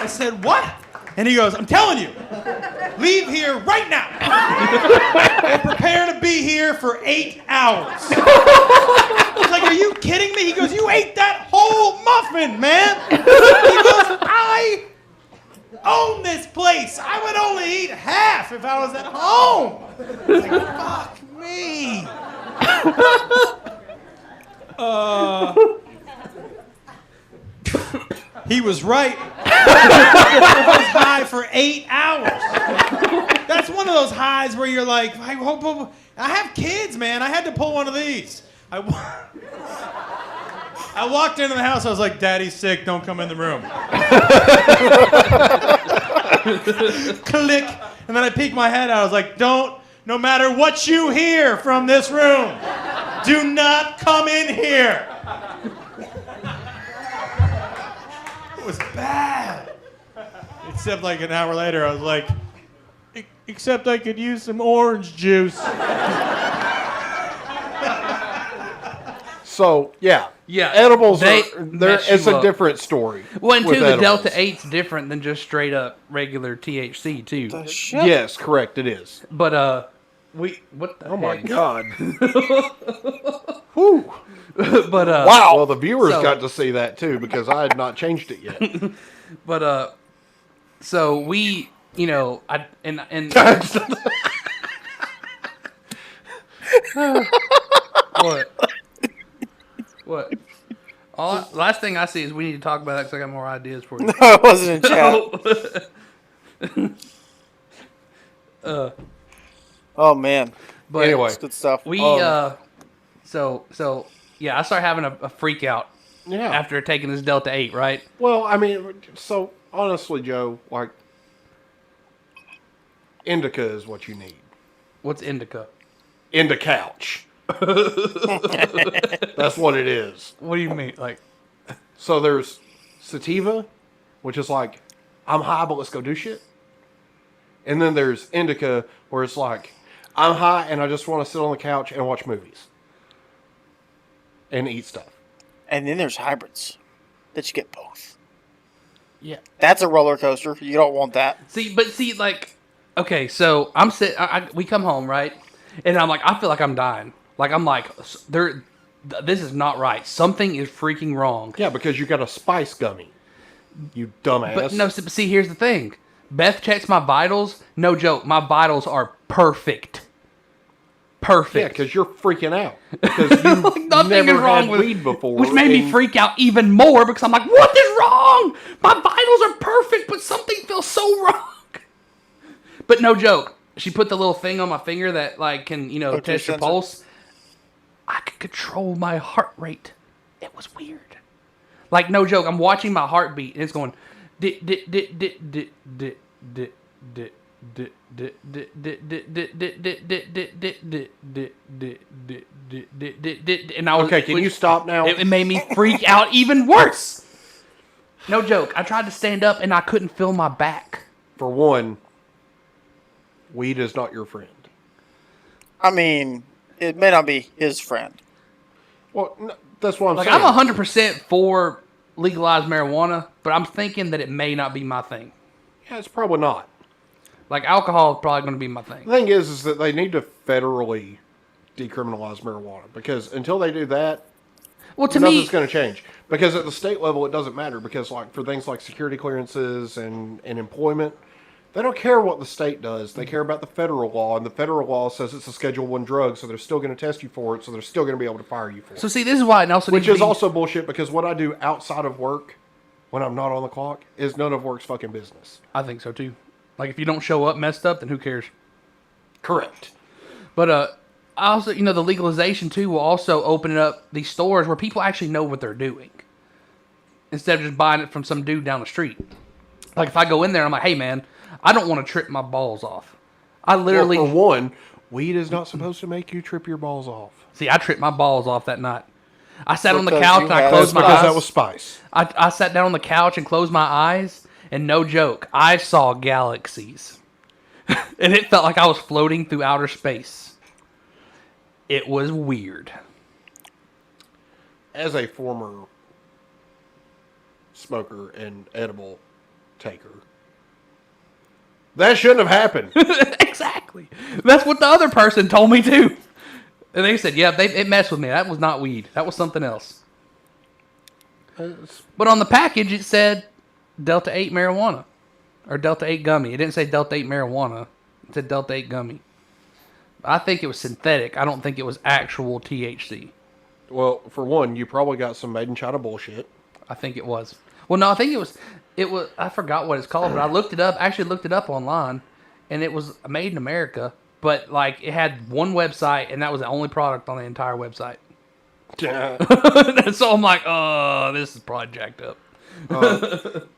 said, what? And he goes, I'm telling you, leave here right now. And prepare to be here for 8 hours. I was like, are you kidding me? He goes, you ate that whole muffin, man. He goes, I own this place. I would only eat half if I was at home. I was like, fuck me. He was right. I was high for 8 hours. That's one of those highs where you're like, I have kids, man. I had to pull one of these. I walked into the house. I was like, Daddy's sick. Don't come in the room. Click. And then I peeked my head out. I was like, no matter what you hear from this room, do not come in here. It was bad. Except like an hour later, I was like, except I could use some orange juice. So, yeah. Yeah. Edibles, mess it's you a up. different story. Well, and with two, the edibles. Delta 8's different than just straight up regular THC, too. Yes, correct, it is. But, what the Oh my heck? God. Whew. But, wow. Well, the viewers so- got to see that too because I had not changed it yet. But, so we, what? What? Last thing I see is we need to talk about that because I got more ideas for you. No, it wasn't in chat. Oh man. But anyway, It's good stuff. we so yeah, I started having a freak out after taking this Delta 8, right? Well, I mean, so honestly, Joe, like, indica is what you need. What's indica? Couch. That's what it is. What do you mean? Like, so there's sativa, which is like, I'm high, but let's go do shit. And then there's indica, where it's like, I'm high and I just want to sit on the couch and watch movies and eat stuff. And then there's hybrids that you get both. Yeah. That's a roller coaster. You don't want that. See, like, okay, so I'm sitting. We come home, right, and I'm like, I feel like I'm dying. Like I'm like, this is not right. Something is freaking wrong. Yeah, because you got a spice gummy. You dumbass. But no, see, here's the thing. Beth checks my vitals. No joke, my vitals are perfect. perfect. Yeah, because you're freaking out. Because you've like nothing never is wrong had with weed before. which made me freak out even more because I'm like, what is wrong? My vitals are perfect, but something feels so wrong. But no joke. She put the little thing on my finger that like can, test your pulse. I could control my heart rate. It was weird. Like no joke. I'm watching my heartbeat and it's going and I was okay, can you stop now? It made me freak out even worse. No joke. I tried to stand up and I couldn't feel my back. For one, weed is not your friend. I mean, it may not be his friend. Well, no, that's what I'm like, saying. I'm 100% for legalized marijuana, but I'm thinking that it may not be my thing. Yeah, it's probably not. Like, alcohol is probably going to be my thing. The thing is that they need to federally decriminalize marijuana because until they do that, nothing's going to change. Because at the state level, it doesn't matter because, like, for things like security clearances and employment, they don't care what the state does. They care about the federal law, and the federal law says it's a Schedule I drug, so they're still going to test you for it, so they're still going to be able to fire you for it. So, see, this is why it also Which is also bullshit because what I do outside of work when I'm not on the clock is none of work's fucking business. I think so, too. Like, if you don't show up messed up, then who cares? Correct. But, also, the legalization, too, will also open up these stores where people actually know what they're doing. Instead of just buying it from some dude down the street. Like, if I go in there, I'm like, hey, man, I don't want to trip my balls off. I literally... Well, for one, weed is not supposed to make you trip your balls off. See, I tripped my balls off that night. I sat on the couch and I closed my eyes. Because that was spice. I sat down on the couch and closed my eyes, and no joke, I saw galaxies. And it felt like I was floating through outer space. It was weird. As a former smoker and edible taker, that shouldn't have happened. Exactly. That's what the other person told me too. And they said, yeah, it messed with me. That was not weed. That was something else. But on the package, it said Delta 8 marijuana. Or Delta 8 gummy. It didn't say Delta 8 marijuana. It said Delta 8 gummy. I think it was synthetic. I don't think it was actual THC. Well, for one, you probably got some made in China bullshit. I think it was. Well, no, I think it was, I forgot what it's called, but I looked it up, actually looked it up online, and it was made in America, but, like, it had one website, and that was the only product on the entire website. So I'm like, oh, this is probably jacked up.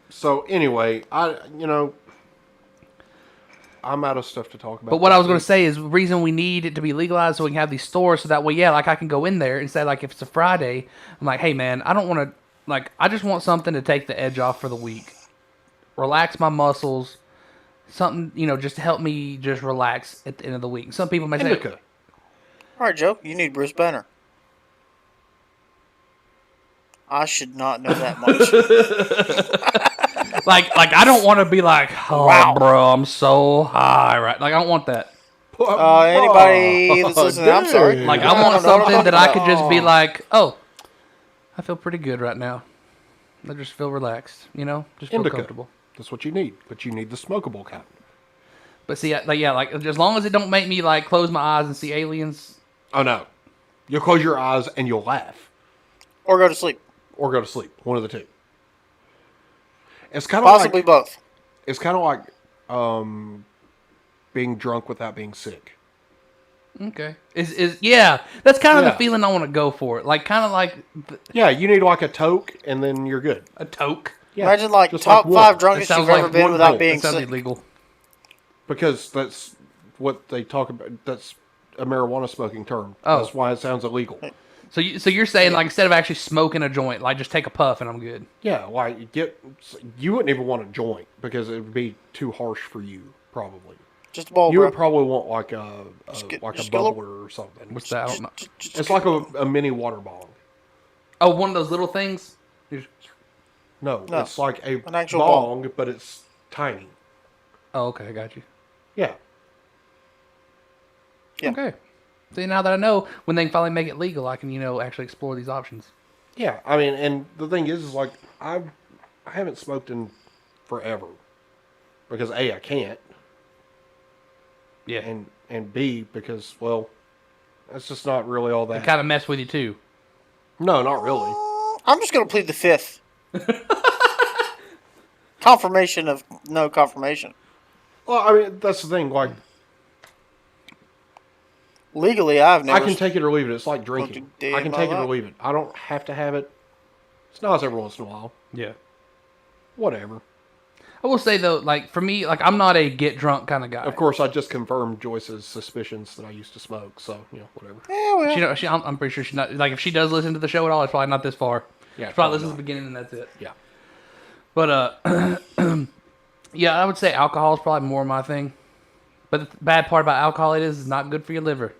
So, anyway, I'm out of stuff to talk about. But what I was going to say is the reason we need it to be legalized so we can have these stores so that way, yeah, like I can go in there and say, like, if it's a Friday, I'm like, hey, man, I don't want to, like, I just want something to take the edge off for the week. Relax my muscles. Something, just to help me just relax at the end of the week. Some people may say... All right, Joe, you need Bruce Banner. I should not know that much. like I don't want to be like, oh, wow, bro, I'm so high, right? Like, I don't want that. Anybody that's listening, I'm sorry. Like, I want something that I could just be like, oh, I feel pretty good right now. I just feel relaxed, just feel comfortable. That's what you need, but you need the smokable kind. But see, like as long as it don't make me like close my eyes and see aliens. Oh no, you'll close your eyes and you'll laugh, or go to sleep, One of the two. It's kind of possibly both. It's kind of like being drunk without being sick. Okay. Yeah, that's kind of the feeling I want to go for. Like, kind of like... Yeah, you need like a toke, and then you're good. A toke? Yeah. Imagine like top like 5 drunkest you've ever been without being sick. That sounds illegal. Because that's what they talk about. That's a marijuana smoking term. Oh. That's why it sounds illegal. So you're saying, like, instead of actually smoking a joint, like, just take a puff and I'm good? Yeah, like, you wouldn't even want a joint because it would be too harsh for you, probably. Just a bowl, You bro. would probably want like a bubbler or something. What's that? It's like a mini water bong. Oh, one of those little things? No, it's like an actual bong, but it's tiny. Oh, okay, I got you. Yeah. Okay. See, now that I know, when they finally make it legal, I can, actually explore these options. Yeah, I mean, and the thing is like, I haven't smoked in forever. Because A, I can't. Yeah. And B, because, well, It's just not really all that. It kind of mess with you too. No, not really. I'm just going to plead the fifth. Confirmation of no confirmation. Well, I mean, that's the thing. Like, legally, I've never. I can take it or leave it. It's like drinking. I can take it or leave it. I don't have to have it. It's nice every once in a while. Yeah. Whatever. I will say though, like for me, like I'm not a get drunk kind of guy. Of course, I just confirmed Joyce's suspicions that I used to smoke. So whatever. Yeah, well. I'm pretty sure she's not. Like if she does listen to the show at all, it's probably not this far. Yeah, she probably listens to the beginning and that's it. Yeah. But yeah, I would say alcohol is probably more my thing. But the bad part about alcohol is it's not good for your liver.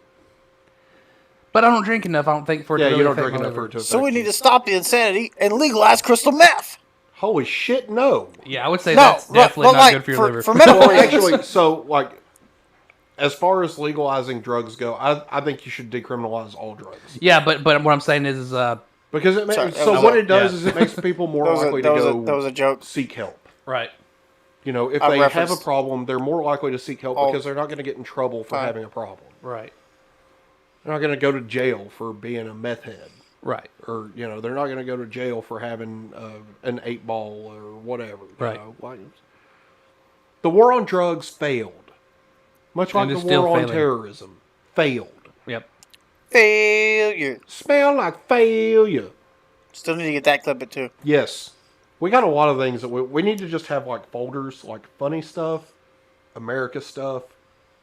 But I don't drink enough. I don't think for it to really you don't affect drink my enough for liver. it to. So we need to stop the insanity and legalize crystal meth. Holy shit, no. Yeah, I would say that's definitely not good for your liver. For medical Well, reasons. actually, so like, as far as legalizing drugs go, I think you should decriminalize all drugs. Yeah, but what I'm saying is because it Sorry, makes, so what it does is it makes people more That was a- likely that to was a- go that was a joke. seek help. right. You know, if I they have a referenced- problem, they're more likely to seek help all- because they're not going to get in trouble for Fine. having a problem. Right. They're not going to go to jail for being a meth head. Right. Or, they're not going to go to jail for having an 8-ball or whatever. Right. Like, the war on drugs failed. Much like And the it's still war on failing. terrorism failed. Yep. Failure. Smell like failure. Still need to get that clip too. Yes. We got a lot of things that we need to just have like folders, like funny stuff, America stuff,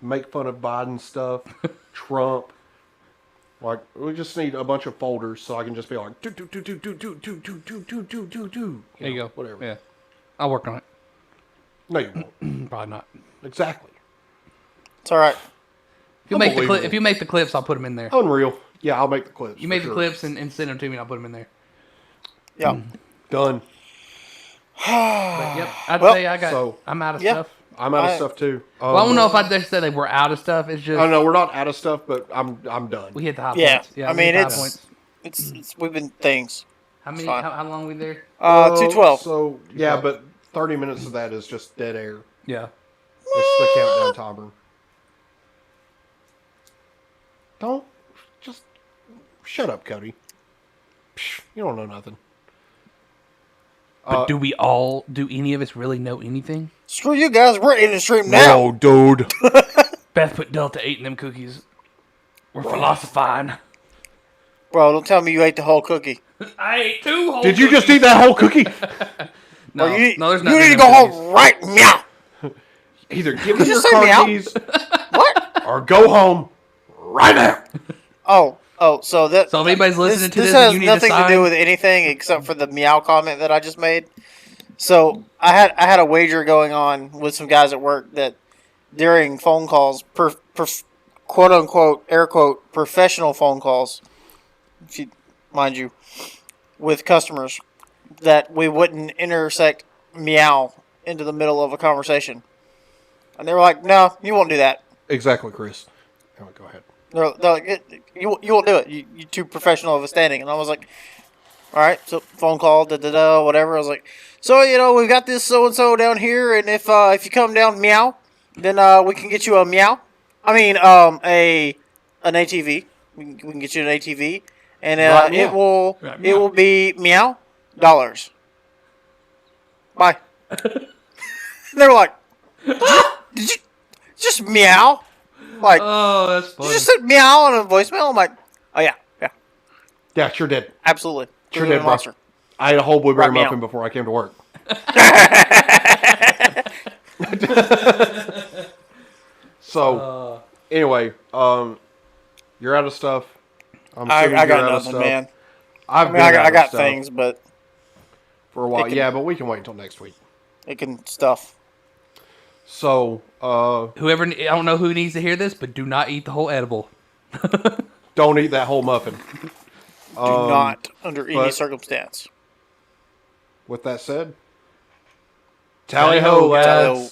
make fun of Biden stuff, Trump. Like, we just need a bunch of folders so I can just be like, do. There you go. Whatever. Yeah. I'll work on it. No, you won't. Probably not. Exactly. It's all right. If you make the Unbelievable. if you make the clips, I'll put them in there. Unreal. Yeah, I'll make the clips. You make the clips and send them to me, and I'll put them in there. Yeah. Done. But, yep. I'd Well, say I'm out of stuff. I'm out of stuff too. Well, I don't know if I just said that we're out of stuff. It's just Oh no, we're not out of stuff, but I'm done. we hit the high Yeah. points. Yeah, I we mean, hit the high points. it's we've been things. How many? fine. How long are we there? 212. So yeah, but 30 minutes of that is just dead air. Yeah. It's the countdown timer. Don't just shut up, Cody. Psh, you don't know nothing. But do any of us really know anything? Screw you guys. We're in the stream now. No, dude. Beth put Delta 8 in them cookies. We're philosophizing. Bro, don't tell me you ate the whole cookie. I ate 2 whole Did you just eat that whole cookie? No, Bro, you, no, there's you nothing need to in go them home right now. Either give me Did you your say car meow? keys or go home right now. Oh, so that. So if anybody's listening to this has and you need nothing to sign, do with anything except for the meow comment that I just made. So I had a wager going on with some guys at work that during phone calls, quote unquote, air quote, professional phone calls, if you mind you, with customers, that we wouldn't intersect meow into the middle of a conversation. And they were like, "No, you won't do that." Exactly, Chris. Oh, go ahead. They're like, you won't do it. You're too professional of a standing. And I was like, all right, so phone call, whatever. I was like, so, we've got this so-and-so down here, and if you come down meow, then we can get you a meow. I mean, an ATV. We can get you an ATV, and Right, it will Right, it will be meow $. Bye. They were like, did you just meow? Like, oh, that's you funny. just said meow on a voicemail? I'm like, oh, yeah. Yeah, sure did. Absolutely. Sure Blueberry did, bro. monster. I ate a whole blueberry Right, meow. muffin before I came to work. So, anyway, you're out of stuff. I'm assuming I got you're out of nothing, stuff. man. I've I been out of got stuff things, but for a while. it can- Yeah, but we can wait until next week. it can stuff. So, Whoever, I don't know who needs to hear this, but do not eat the whole edible. don't eat that whole muffin. Do not, under any but- circumstance. With that said, tally ho, lads. Tally ho.